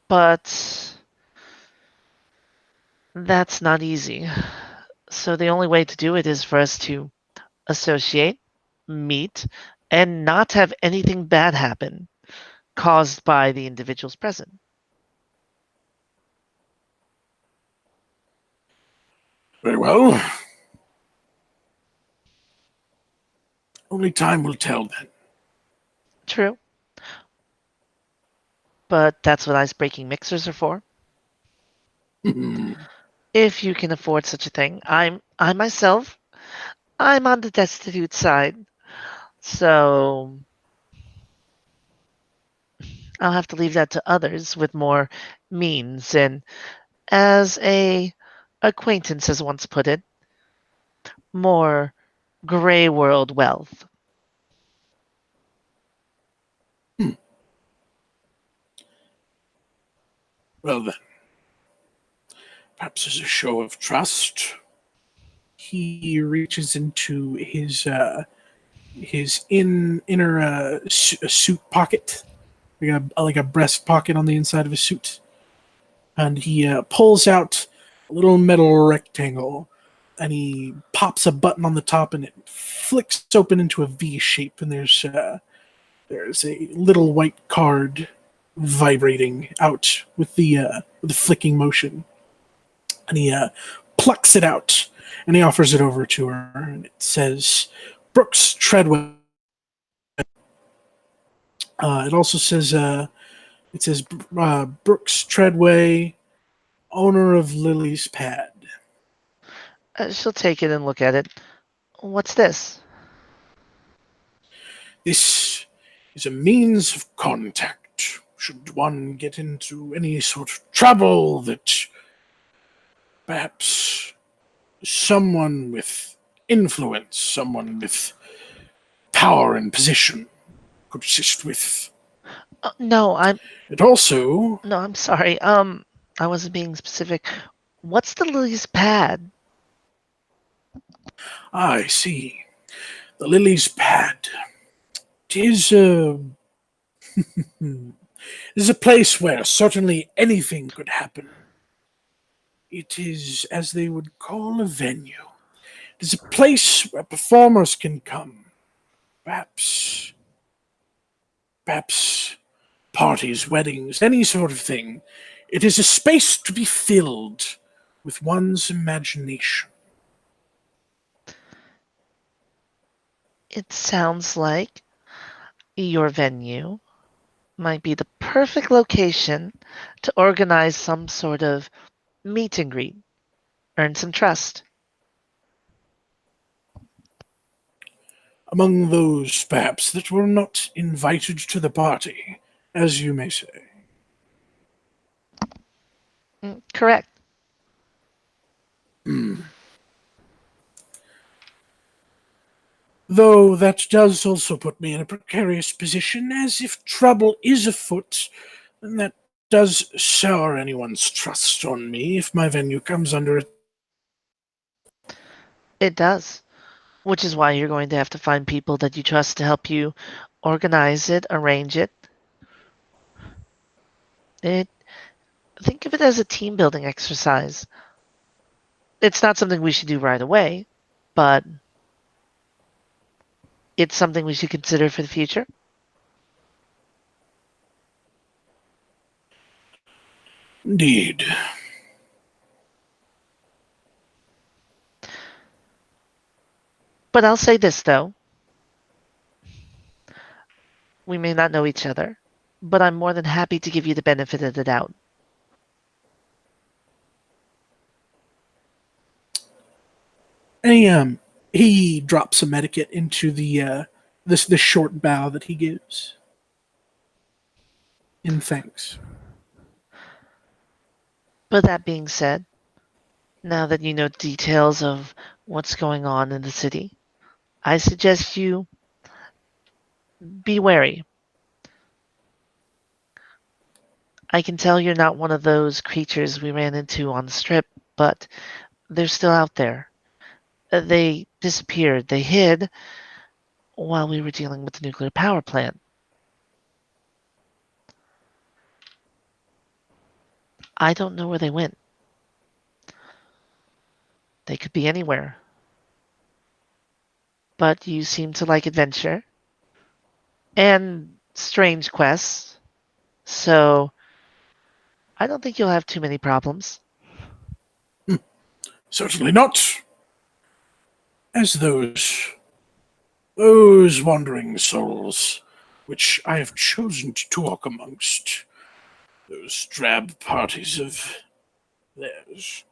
but that's not easy. So the only way to do it is for us to associate, meet, and not have anything bad happen caused by the individuals present. Very well. Only time will tell then. True. But that's what ice-breaking mixers are for. If you can afford such a thing. I myself, I'm on the destitute side. So I'll have to leave that to others with more means. And as a acquaintance has once put it, more gray world wealth. Well then, perhaps as a show of trust, he reaches into his inner suit pocket, like a breast pocket on the inside of his suit, and he pulls out a little metal rectangle, and he pops a button on the top, and it flicks open into a V shape, and there's a little white card vibrating out with the flicking motion, and he plucks it out, and he offers it over to her, and it says Brooks Treadway. It also says Brooks Treadway, owner of Lily's Pad. She'll take it and look at it. What's this? This is a means of contact. Should one get into any sort of trouble that perhaps someone with influence, someone with power and position could assist with. No, It also, I'm sorry. I wasn't being specific. What's the Lily's pad? I see, the Lily's Pad. It is a is a place where certainly anything could happen. It is, as they would call, a venue. It is a place where performers can come. Perhaps parties, weddings, any sort of thing. It is a space to be filled with one's imagination. It sounds like your venue might be the perfect location to organize some sort of meet and greet, earn some trust. Among those, perhaps, that were not invited to the party, as you may say. Correct. Though that does also put me in a precarious position, as if trouble is afoot, and that does sour anyone's trust on me if my venue comes under it. It does. Which is why you're going to have to find people that you trust to help you organize it, arrange it. Think of it as a team building exercise. It's not something we should do right away, but it's something we should consider for the future. Indeed. But I'll say this though. We may not know each other, but I'm more than happy to give you the benefit of the doubt. And he drops some etiquette into the short bow that he gives in thanks. But that being said, now that you know details of what's going on in the city, I suggest you be wary. I can tell you're not one of those creatures we ran into on the strip, but they're still out there. They disappeared. They hid while we were dealing with the nuclear power plant. I don't know where they went. They could be anywhere. But you seem to like adventure and strange quests, so I don't think you'll have too many problems. Certainly not. As those wandering souls, which I have chosen to talk amongst, those drab parties of theirs.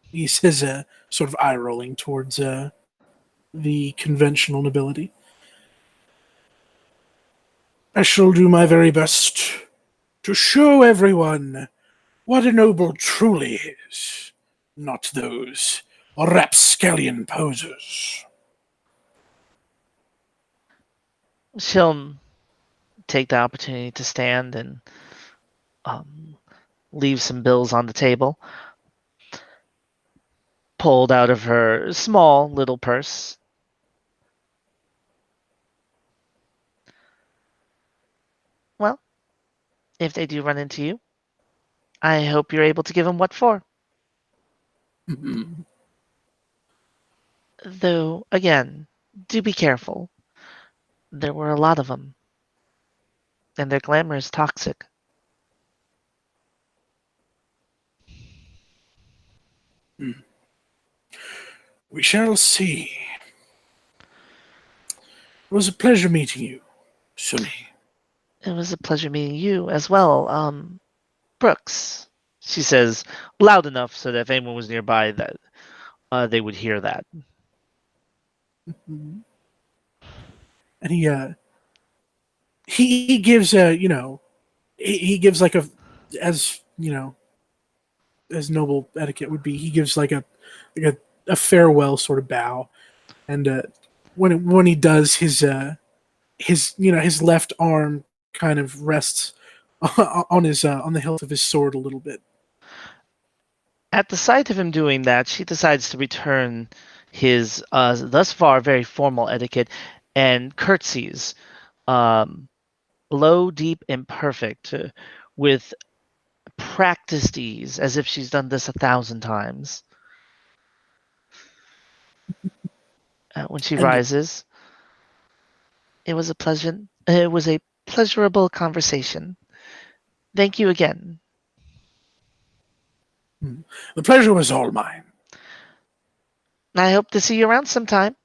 He says, sort of eye rolling towards the conventional nobility. I shall do my very best to show everyone what a noble truly is, not those rapscallion posers. She'll take the opportunity to stand and leave some bills on the table, pulled out of her small little purse. Well, if they do run into you, I hope you're able to give them what for. Though, again, do be careful. There were a lot of them, and their glamour is toxic. We shall see. It was a pleasure meeting you, Sunny. It was a pleasure meeting you as well, Brooks, she says, loud enough so that if anyone was nearby, that they would hear that. And he gives he gives like as noble etiquette would be, he gives like a farewell sort of bow, and when he does, his left arm kind of rests on the hilt of his sword a little bit. At the sight of him doing that, she decides to return his thus far very formal etiquette and curtsies, low, deep, and perfect, with practiced ease, as if she's done this 1,000 times. When she rises, it was a pleasurable conversation. Thank you again. The pleasure was all mine. I hope to see you around sometime.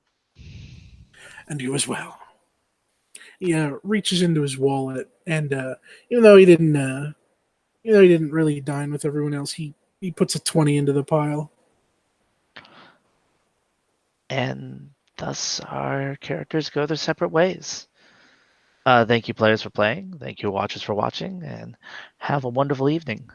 And you as well. He reaches into his wallet, and even though he didn't really dine with everyone else, he puts a 20 into the pile. And thus our characters go their separate ways. Thank you, players, for playing. Thank you, watchers, for watching, and have a wonderful evening.